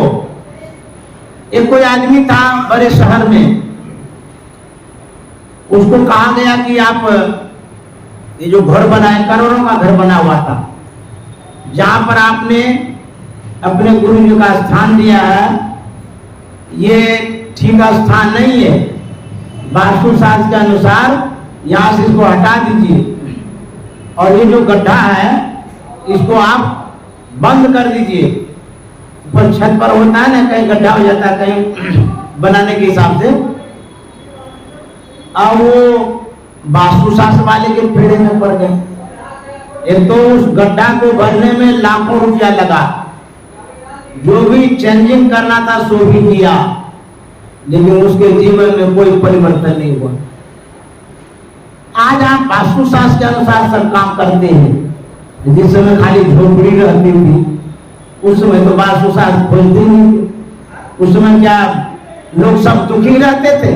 एक कोई आदमी था बड़े शहर में, उसको कहा गया कि आप ये जो घर बनाए, करोड़ों का घर बना हुआ था, जहां पर आपने अपने गुरु जी का स्थान दिया है, ये ठीक स्थान नहीं है। वास्तुशास्त्र के अनुसार यहाँ से इसको हटा दीजिए, और ये जो गड्ढा है इसको आप बंद कर दीजिए। ऊपर छत पर होता है ना, कहीं गड्ढा हो जाता है कहीं बनाने के हिसाब से। अब वो वास्तुशास्त्र वाले के फेड़े में पड़ गए। एक तो उस गड्ढा को भरने में लाखों रुपया लगा, जो भी चेंजिंग करना था सो भी किया, लेकिन उसके जीवन में कोई परिवर्तन नहीं हुआ। आज आप वास्तुशास्त्र के अनुसार सब काम करते हैं। जिस समय खाली झोपड़ी रहती थी, उस समय तो वास्तुशास्त्र खोलते नहीं थे। उस समय क्या लोग सब दुखी रहते थे?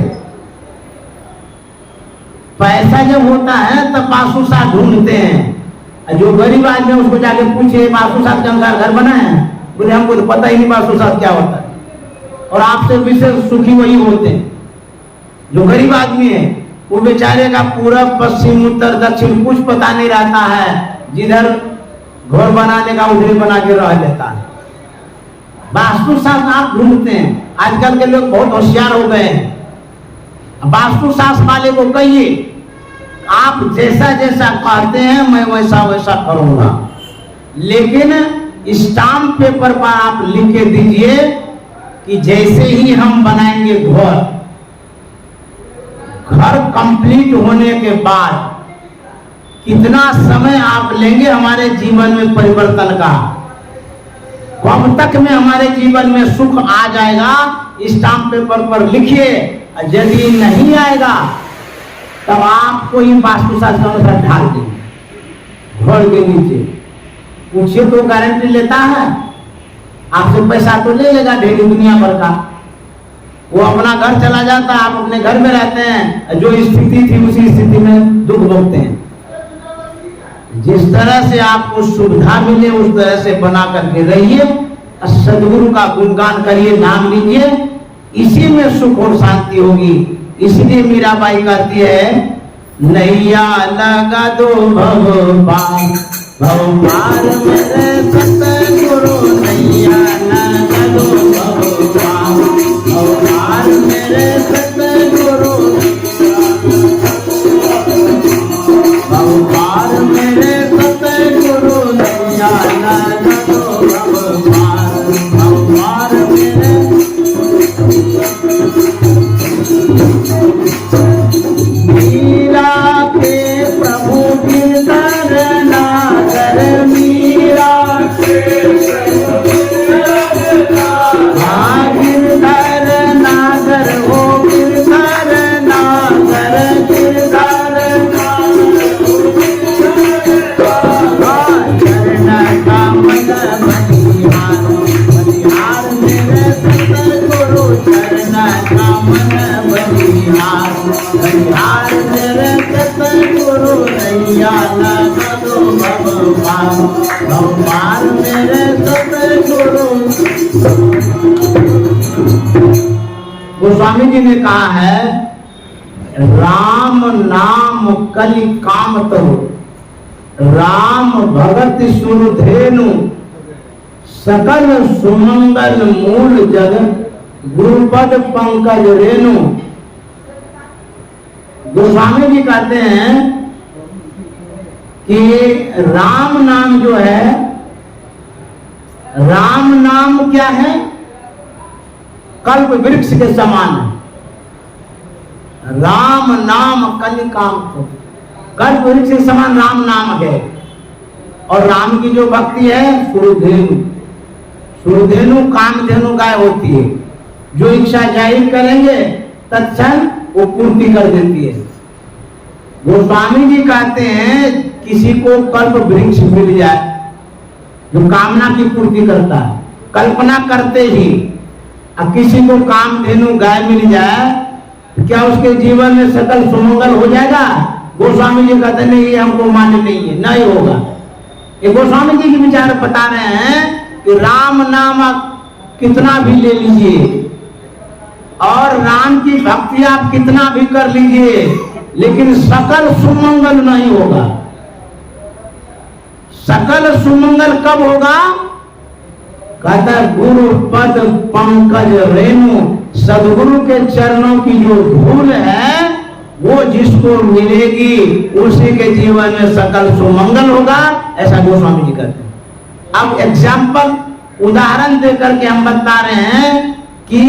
पैसा जब होता है तब वास्तुशास्त्र ढूंढते हैं। जो गरीब आदमी है उसको जाके पूछे, वास्तुशास्त्र के अनुसार घर बना है? बोले हमको तो पता ही नहीं वास्तुशास्त्र क्या होता है। और आपसे विशेष सुखी वही होते हैं जो गरीब आदमी है। वो बेचारे का पूरब पश्चिम उत्तर दक्षिण कुछ पता नहीं रहता है, जिधर घर बनाने का उधर बना के रह लेता है। वास्तुशास्त्र आप ढूंढते हैं। आजकल के लोग बहुत होशियार हो गए हैं। वास्तुशास्त्र वाले को कहिए, आप जैसा जैसा कहते हैं मैं वैसा वैसा करूंगा, लेकिन स्टाम्प पेपर पर आप लिख के दीजिए कि जैसे ही हम बनाएंगे घर कंप्लीट होने के बाद कितना समय आप लेंगे हमारे जीवन में परिवर्तन का, कब तक में हमारे जीवन में सुख आ जाएगा, स्टाम्प पेपर पर लिखिए। यदि नहीं आएगा तब आपको ही वास्तुशास्त्र अनुसार ढाल देंगे घर के नीचे। पूछिए तो गारंटी लेता है, आपसे पैसा तो ले लेगा ढेरी दुनिया भर का। वो अपना घर चला जाता, आप अपने घर में रहते हैं, जो स्थिति थी उसी स्थिति में दुख भोगते हैं। जिस तरह से आपको सुविधा मिले उस तरह से बना करके रहिए, सदगुरु का गुणगान करिए, नाम लीजिए, इसी में सुख और शांति होगी। इसलिए मीराबाई कहती है, नैया लगा दो भगवान भगवान मेरे सतगुरु, नैया लगा दो भगवान भगवान मेरे सतगुरु, भगवान मेरे सतगुरु, नैया लगा दो भगवान भगवान मेरे। मीरा के प्रभु गिरधर नागर, मीरा के प्रभु जाना करो भगवान, भगवान मेरे सतगुरु। गोस्वामी जी ने कहा है, राम नाम कलि काम तरो, राम भगत सुरधेनु, सकल सुमंगल मूल जगत, गुरुपद पंकज रेणु। गोस्वामी जी कहते हैं कि राम नाम जो है, राम नाम क्या है? कल्प वृक्ष के समान है। राम नाम कलि काम तो, कल्प वृक्ष के समान राम नाम है। और राम की जो भक्ति है सुरधेनु, सुरधेनु कामधेनु गाय होती है, जो इच्छा जाहिर करेंगे तत्क्षण वो पूर्ति कर देती है। गोस्वामी जी कहते हैं किसी को कल्प वृक्ष मिल जाए जो कामना की पूर्ति करता है, कल्पना करते ही, अब किसी को कामधेनु गाय मिल जाए तो क्या उसके जीवन में सकल सुमंगल हो जाएगा? गोस्वामी जी कहते नहीं, ये हमको मान्य नहीं है, नहीं होगा। ये गोस्वामी जी के विचार बता रहे हैं कि राम नाम कितना भी ले लीजिए और राम की भक्ति आप कितना भी कर लीजिए, लेकिन सकल सुमंगल नहीं होगा। सकल सुमंगल कब होगा? कहता गुरु पद पंकज रेणु, सदगुरु के चरणों की जो धूल है वो जिसको मिलेगी उसी के जीवन में सकल सुमंगल होगा, ऐसा गोस्वामी जी कहते हैं। अब एग्जाम्पल उदाहरण देकर के हम बता रहे हैं कि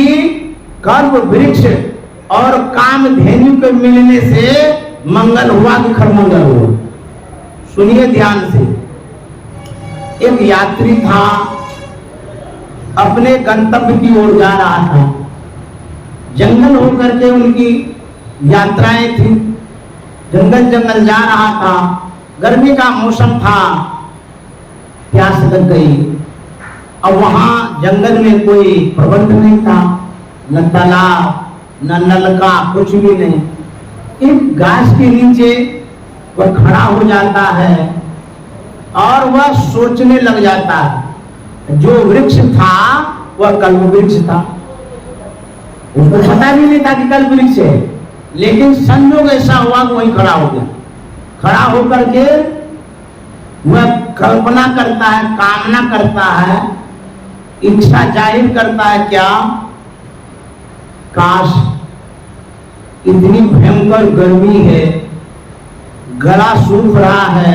कल्प वृक्ष और कामधेनु के मिलने से मंगल हुआ कि खरमंगल हुआ? सुनिए ध्यान से। एक यात्री था, अपने गंतव्य की ओर जा रहा था। जंगल होकर के उनकी यात्राएं थी, जंगल जंगल जा रहा था। गर्मी का मौसम था, प्यास लग गई। अब वहां जंगल में कोई प्रबंध नहीं था, न तालाब न नलका, कुछ भी नहीं। एक घास के नीचे वह खड़ा हो जाता है और वह सोचने लग जाता है। जो वृक्ष था वह कल्प वृक्ष था, उसको पता भी नहीं था कि कल्प वृक्ष है, लेकिन संयोग ऐसा हुआ कि वहीं खड़ा हो गया। खड़ा होकर के वह कल्पना करता है, कामना करता है, इच्छा जाहिर करता है क्या? काश इतनी भयंकर गर्मी है, गला सूख रहा है,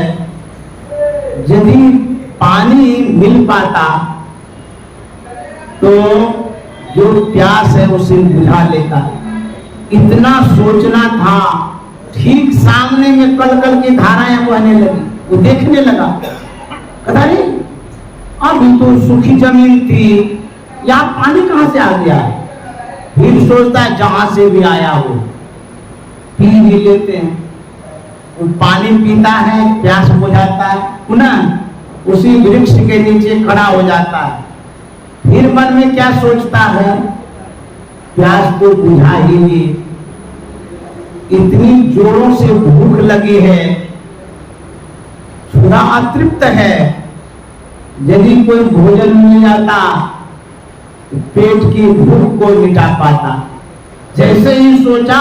यदि पानी मिल पाता तो जो प्यास है उसे बुझा लेता। इतना सोचना था, ठीक सामने में कल कल की धाराएं बहने लगी। वो देखने लगा, पता नहीं अभी तो सूखी जमीन थी, यहाँ पानी कहां से आ गया है? फिर सोचता है जहां से भी आया हो पी भी लेते हैं। वो पानी पीता है, प्यास बुझाता है, पुनः उसी वृक्ष के नीचे खड़ा हो जाता है। फिर मन में क्या सोचता है? प्यास तो बुझा ही ली, इतनी जोरों से भूख लगी है, थोड़ा अतृप्त है, यदि कोई भोजन मिल जाता पेट की भूख को मिटा पाता। जैसे ही सोचा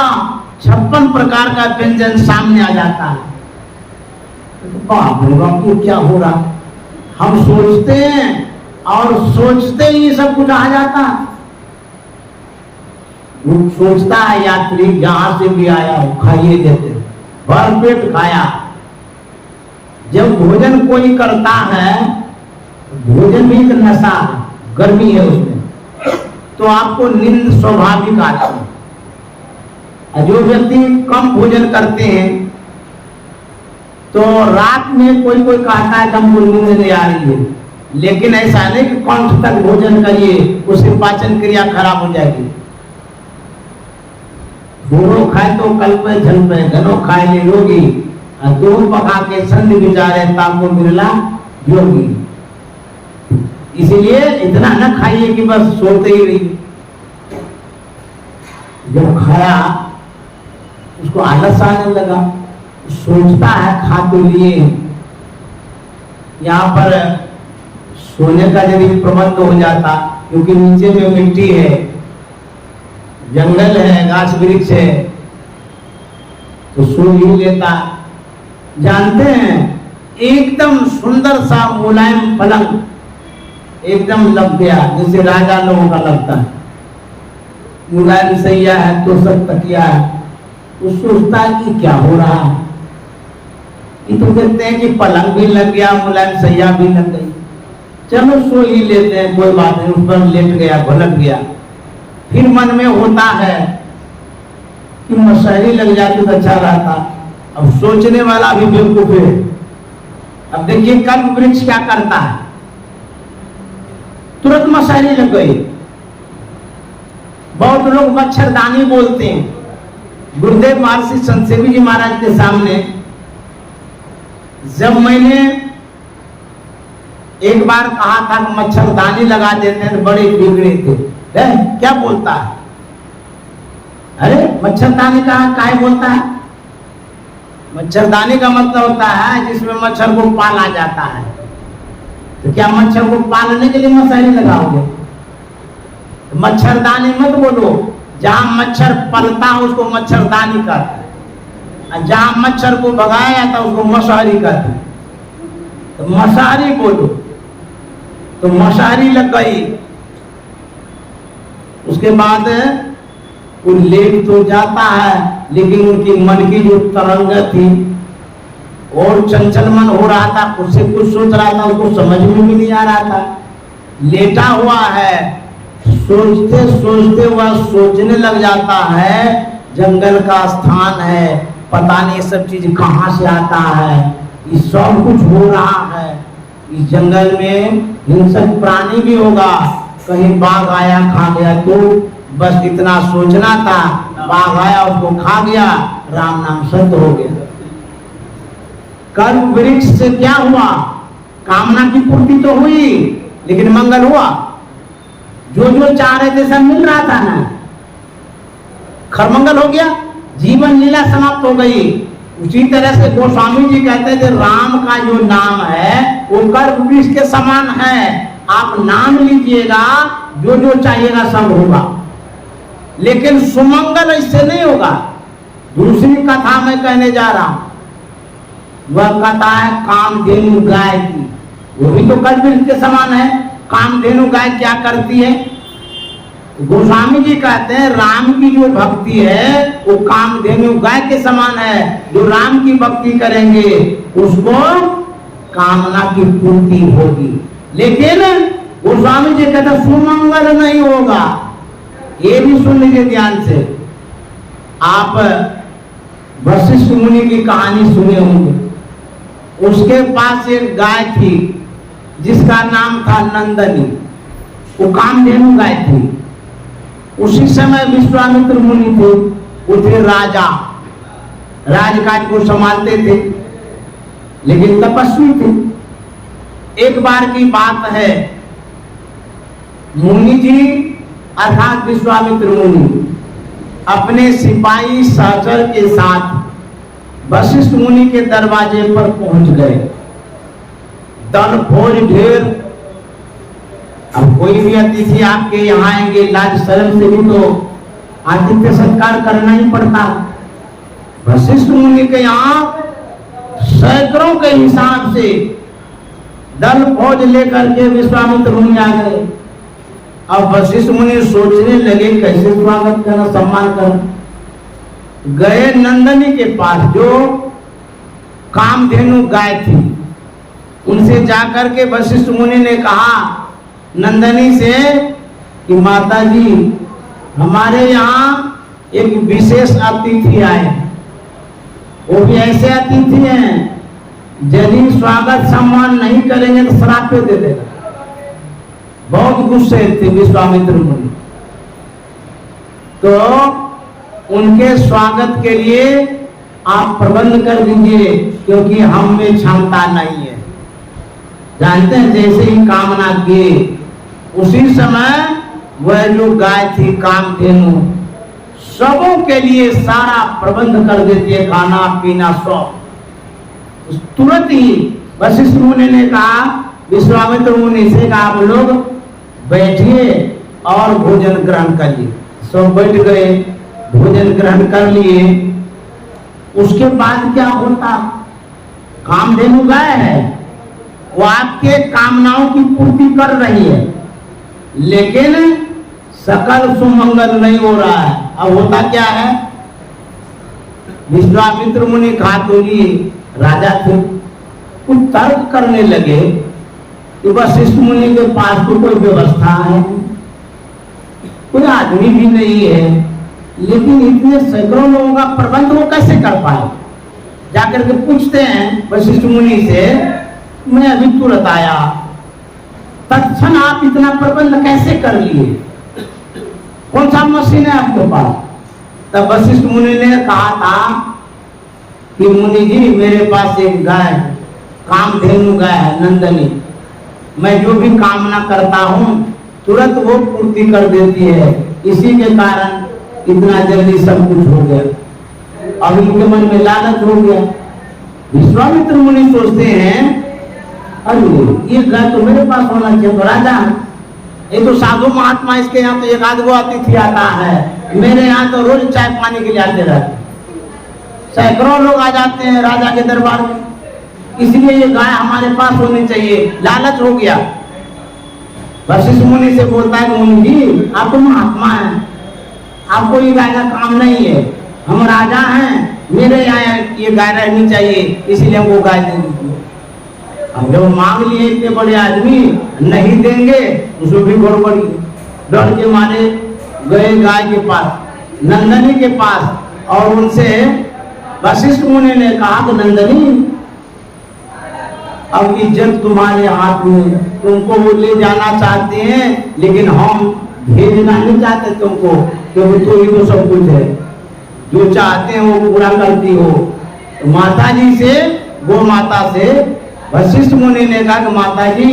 56 प्रकार का व्यंजन सामने आ जाता है। बाप रे बाप, ये क्या हो रहा? हम सोचते हैं और सोचते ही सब कुछ आ जाता। वो सोचता है यात्री जहां से भी आया हो खाइए देते, भर पेट खाया। जब भोजन कोई करता है, भोजन भी एक नशा है, गर्मी है उसमें, तो आपको नींद स्वाभाविक आती है। जो व्यक्ति कम भोजन करते हैं तो रात में कोई कोई कहता है कि हमको नींद नहीं आ रही है, लेकिन ऐसा नहीं कि कंठ तक भोजन करिए उसकी पाचन क्रिया खराब हो जाएगी। दोनों खाए तो कल पे जल पे, दोनों खाए ले रोगी, दोनों पका के संधि विचारे ताको मिला योगी। इसीलिए इतना न खाइए कि बस सोते ही रहिए। जब खाया उसको आलस आने लगा, सोचता है खा तो लिए, यहाँ पर सोने का यदि प्रबंध हो जाता, क्योंकि नीचे में मिट्टी है, जंगल है, गाछ वृक्ष है, तो सो ही लेता। जानते हैं, एकदम सुंदर सा मुलायम पलंग एकदम लग गया, जैसे राजा लोगों का लगता है। मुलायम सैया है, तो सब तकिया है, तो सोचता है कि क्या हो रहा है। ये तो कहते हैं कि पलंग भी लग गया, मुलायम सैया भी लग गई, चलो सो ही लेते हैं, कोई बात नहीं। उस पर लेट गया, भलक गया। फिर मन में होता है कि मशहरी लग जाती तो अच्छा रहता। अब सोचने वाला भी बेवकूफ है। अब देखिए कल्प वृक्ष क्या करता है, तुरंत मशहरी लग गई। बहुत लोग मच्छरदानी बोलते हैं। गुरुदेव महर्षि संतसेवी जी महाराज के सामने जब मैंने एक बार कहा था कि मच्छरदानी लगा देते हैं, तो बड़े बिगड़े थे। क्या बोलता है, अरे मच्छरदानी कहा काहे बोलता है। मच्छरदानी का मतलब होता है जिसमें मच्छर को पाला जाता है। तो क्या मच्छर को पालने के लिए मशहरी लगाओगे? तो मच्छरदानी मत बोलो, जहां मच्छर पलता है उसको मच्छरदानी कहते हैं, जहां मच्छर को भगाया जाता है उसको मशहरी कहते हैं। तो मशहरी बोलो। तो मशहरी लग गई। उसके बाद वो लेट तो जाता है, लेकिन उनकी मन की जो तरंग थी और चंचल मन हो रहा था, उससे कुछ सोच रहा था, उसको समझ में भी नहीं आ रहा था। लेटा हुआ है, सोचते सोचते वह सोचने लग जाता है, जंगल का स्थान है, पता नहीं सब चीज कहाँ से आता है, ये सब कुछ हो रहा है। इस जंगल में हिंसक प्राणी भी होगा, कहीं बाघ आया खा गया, तो बस इतना सोचना था, बाघ आया उसको खा गया, राम नाम सत्य हो गया। कल्प वृक्ष से क्या हुआ? कामना की पूर्ति तो हुई, लेकिन मंगल हुआ? जो जो चाह रहे थे सब मिल रहा था ना, खरमंगल हो गया, जीवन लीला समाप्त हो गई। उसी तरह से गोस्वामी जी कहते थे राम का जो नाम है वो कल्प वृक्ष के समान है। आप नाम लीजिएगा, जो जो चाहिएगा सब होगा, लेकिन सुमंगल इससे नहीं होगा। दूसरी कथा मैं कहने जा रहा हूं, वह कथा है कामधेनु गाय की। वो भी तो कल्प वृक्ष के समान है। कामधेनु गाय क्या करती है? गोस्वामी जी कहते हैं राम की जो भक्ति है वो कामधेनु गाय के समान है। जो राम की भक्ति करेंगे उसको कामना की पूर्ति होगी, लेकिन गोस्वामी जी कहते हैं सुमंगल नहीं होगा। ये भी सुन लीजिए ध्यान से। आप वशिष्ठ मुनि की कहानी सुने होंगे। उसके पास एक गाय थी जिसका नाम था नंदनी। वो कामधेनु गाय थी। उसी समय विश्वामित्र मुनि थे, वो थे राजा, राजकाज को संभालते थे, लेकिन तपस्वी थे। एक बार की बात है, मुनि जी अर्थात विश्वामित्र मुनि अपने सिपाही सहचर के साथ वशिष्ठ मुनि के दरवाजे पर पहुंच गए। दल फौज ढेर। अब कोई भी अतिथि आपके यहाँ आएंगे, लाज शर्म से भी तो आतिथ्य सत्कार करना ही पड़ता। वशिष्ठ मुनि के यहाँ सैकड़ों के हिसाब से दल फौज लेकर के विश्वामित्र मुनि आ गए। अब वशिष्ठ मुनि सोचने लगे कैसे स्वागत करना, सम्मान करना। गए नंदनी के पास जो कामधेनु गाय थी, उनसे जाकर के वशिष्ठ मुनि ने कहा नंदनी से कि माता जी हमारे यहाँ एक विशेष अतिथि आए, वो भी ऐसे अतिथि हैं यदि स्वागत सम्मान नहीं करेंगे तो श्राप दे देगा। बहुत गुस्से थे विश्वामित्र मुनि। तो उनके स्वागत के लिए आप प्रबंध कर दीजिए, क्योंकि हम में क्षमता नहीं है। जानते हैं जैसे ही कामना किए उसी समय वह जो गाय थी कामधेनु सबों के लिए सारा प्रबंध कर देती है, खाना पीना सब। तुरंत ही वशिष्ठ मुनि ने कहा, विश्वामित्र मुनि से कहा, आप लोग बैठिए और भोजन ग्रहण करिए। सब बैठ गए, भोजन ग्रहण कर लिए। उसके बाद क्या होता, कामधेनु गाय है, वो आपके कामनाओं की पूर्ति कर रही है, लेकिन सकल सुमंगल नहीं हो रहा है। अब होता क्या है, विश्वामित्र मुनि खातूजी राजा थे, कुछ तर्क करने लगे कि वशिष्ठ मुनि के पास तो कोई व्यवस्था है, कोई आदमी भी नहीं है, लेकिन इतने सैकड़ों लोगों का प्रबंध वो कैसे कर पाए। जाकर के पूछते हैं वशिष्ठ मुनि से, मैं अभी तुरंत आया, तत्क्षण आप इतना प्रबंध कैसे कर लिए, कौन सा मशीन है आपके पास। तब वशिष्ठ मुनि ने कहा था कि मुनि जी, मेरे पास एक गाय, कामधेनु गाय है, नंदनी, मैं जो भी कामना करता हूँ तुरंत वो पूर्ति कर देती है, इसी के कारण इतना जल्दी सब कुछ हो गया। अब इनके मन में लालच हो गया। विश्वामित्र मुनि सोचते हैं, अरे ये गाय तो मेरे पास होना चाहिए, तो राजा ये तो साधु महात्मा, इसके यहाँ तो एक आध गो अतिथि आता है, मेरे यहाँ तो रोज चाय पानी के लिए आते रहते, सैकड़ों लोग आ जाते हैं राजा के दरबार में, इसलिए ये गाय हमारे पास होनी चाहिए। लालच हो गया। वशिष्ठ मुनि से बोलता है, मुनि जी आप तो महात्मा हैं, आपको ये गाय का काम नहीं है, हम राजा हैं, मेरे यहाँ ये गाय रहनी चाहिए, इसीलिए हमको गाय दे दीजिए। अब जब मांग लिए इतने बड़े आदमी, नहीं देंगे उसमें भी गड़बड़ी। डर के मारे गए गाय के पास, नंदनी के पास, और उनसे वशिष्ठ मुनि ने कहा कि नंदनी, अब इज्जत तुम्हारे हाथ में, तुमको वो ले जाना चाहते हैं, लेकिन हम भेजना नहीं चाहते तुमको, क्योंकि तू ही तो सब कुछ है, जो चाहते हैं वो पूरा करती हो। तो माता जी से, गो माता से वशिष्ठ मुनि ने कहा कि माता जी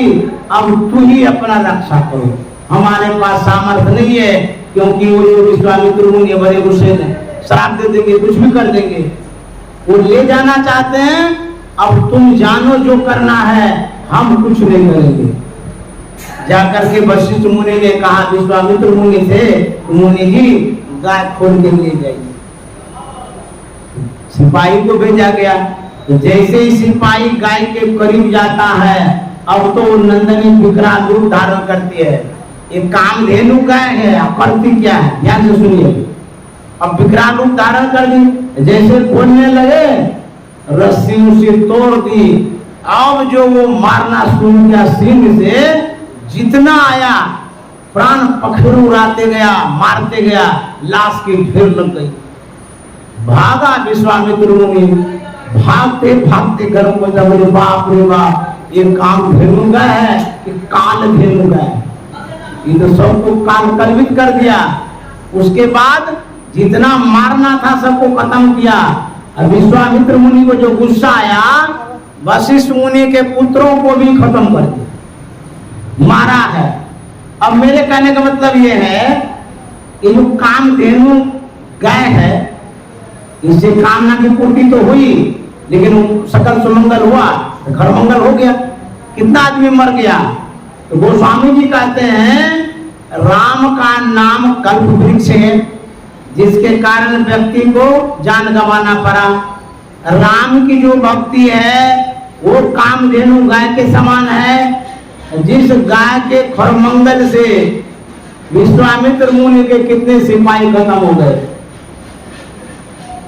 अब तू ही अपना रक्षा करो, हमारे पास सामर्थ्य नहीं है, क्योंकि वो जो विश्वामित्र मुनि बड़े गुस्से में श्राप दे देंगे, कुछ भी कर देंगे, वो ले जाना चाहते हैं, अब तुम जानो जो करना है, हम कुछ नहीं करेंगे। जाकर के वशिष्ठ मुनि ने कहा विश्वामित्र मुनि से, मुनि जी गाय खोल के ले जाइए। सिपाही को भेजा गया, तो जैसे ही सिपाही गाय के करीब जाता है, अब तो नंदनी विकराल रूप धारण करती है। एक कामधेनु गाय है, अब करती क्या है, ध्यान से सुनिए। अब विकराल रूप धारण कर दी, जैसे खोलने लगे रस्सी उसी तोड़ दी। अब जो वो मारना शुरू किया सिंह से, जितना आया प्राण पखेरु उड़ाते गया, मारते गया, लाश की ढेर लग गई। भागा विश्वामित्र मुनि, भागते भागते घर को जब, बाप रे बाप, ये कामधेनु गाय है कि कालधेनु गाय, ये तो सबको काल कल्पित कर दिया। उसके बाद जितना मारना था सबको खत्म किया। अब विश्वामित्र मुनि को जो गुस्सा आया, वशिष्ठ मुनि के पुत्रों को भी खत्म कर दिया, मारा है। अब मेरे कहने का मतलब ये है कि जो कामधेनु गाय है, इससे कामना की पूर्ति तो हुई, लेकिन सकल सुमंगल हुआ, घर मंगल हो गया, कितना आदमी मर गया। तो गोस्वामी जी कहते हैं, राम का नाम कल्प वृक्ष है, जिसके कारण व्यक्ति को जान गंवाना पड़ा। राम की जो भक्ति है वो कामधेनु गाय के समान है, जिस गाय के खरमंगल से विश्वामित्र मुनि के कितने सिपाही खत्म हो गए।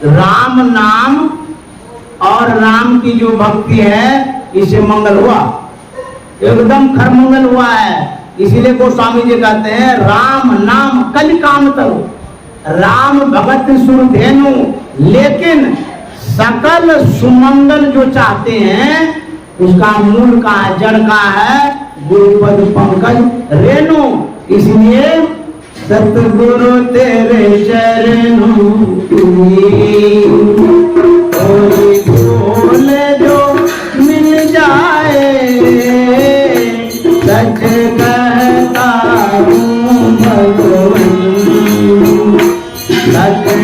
राम नाम और राम की जो भक्ति है, इससे मंगल हुआ, एकदम खरमंगल हुआ है। इसीलिए गोस्वामी जी कहते हैं, राम नाम कल काम तरो, राम भगत सुरधेनु, लेकिन सकल सुमंगल जो चाहते हैं उसका मूल का जड़ का है गुरुपद पंकज रेणु। इसलिए सतगुरु तेरे चरणों बोले जो मिल जाए, सच कहता हूँ भगवान, सच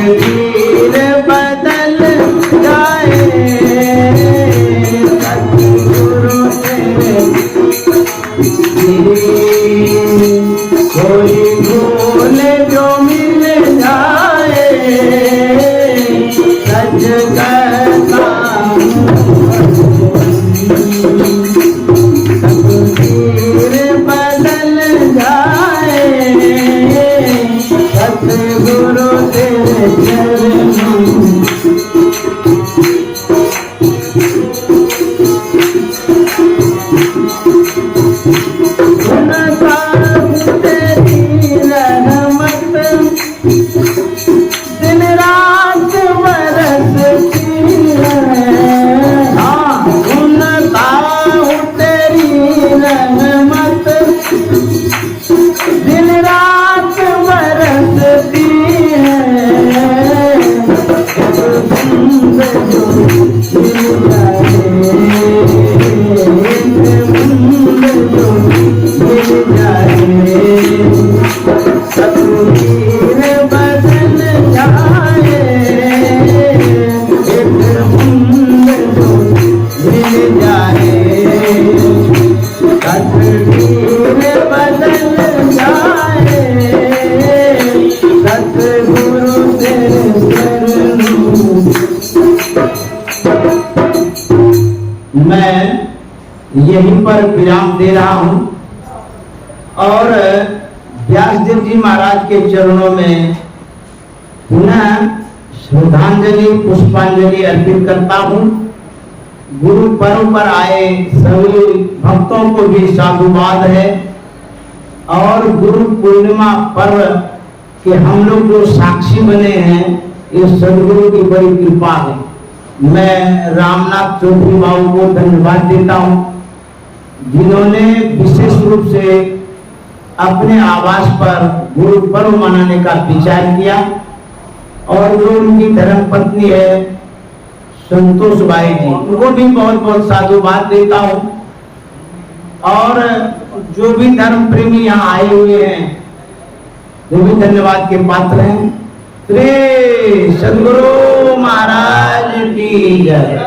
जाए, तकदीर बदल जाए, सतगुरु तेरे शरणों। मैं यहीं पर विराम दे रहा हूं और व्यासदेव जी महाराज के चरणों में पुनः श्रद्धांजलि पुष्पांजलि अर्पित करता हूं। गुरु पर्व पर आए सभी भक्तों को भी साधुवाद है और गुरु पूर्णिमा पर्व के हम लोग जो साक्षी बने हैं, ये सदगुरु की बड़ी कृपा है। मैं रामनाथ चौधरी बाबू को धन्यवाद देता हूं, जिन्होंने विशेष रूप से अपने आवास पर गुरु पर्व मनाने का विचार किया और जो उनकी धर्मपत्नी है संतोष भाई जी, उनको भी बहुत बहुत साधुवाद देता हूं और जो भी धर्म प्रेमी यहाँ आए हुए हैं वो भी धन्यवाद के पात्र हैं। श्री सद्गुरु महाराज की जय।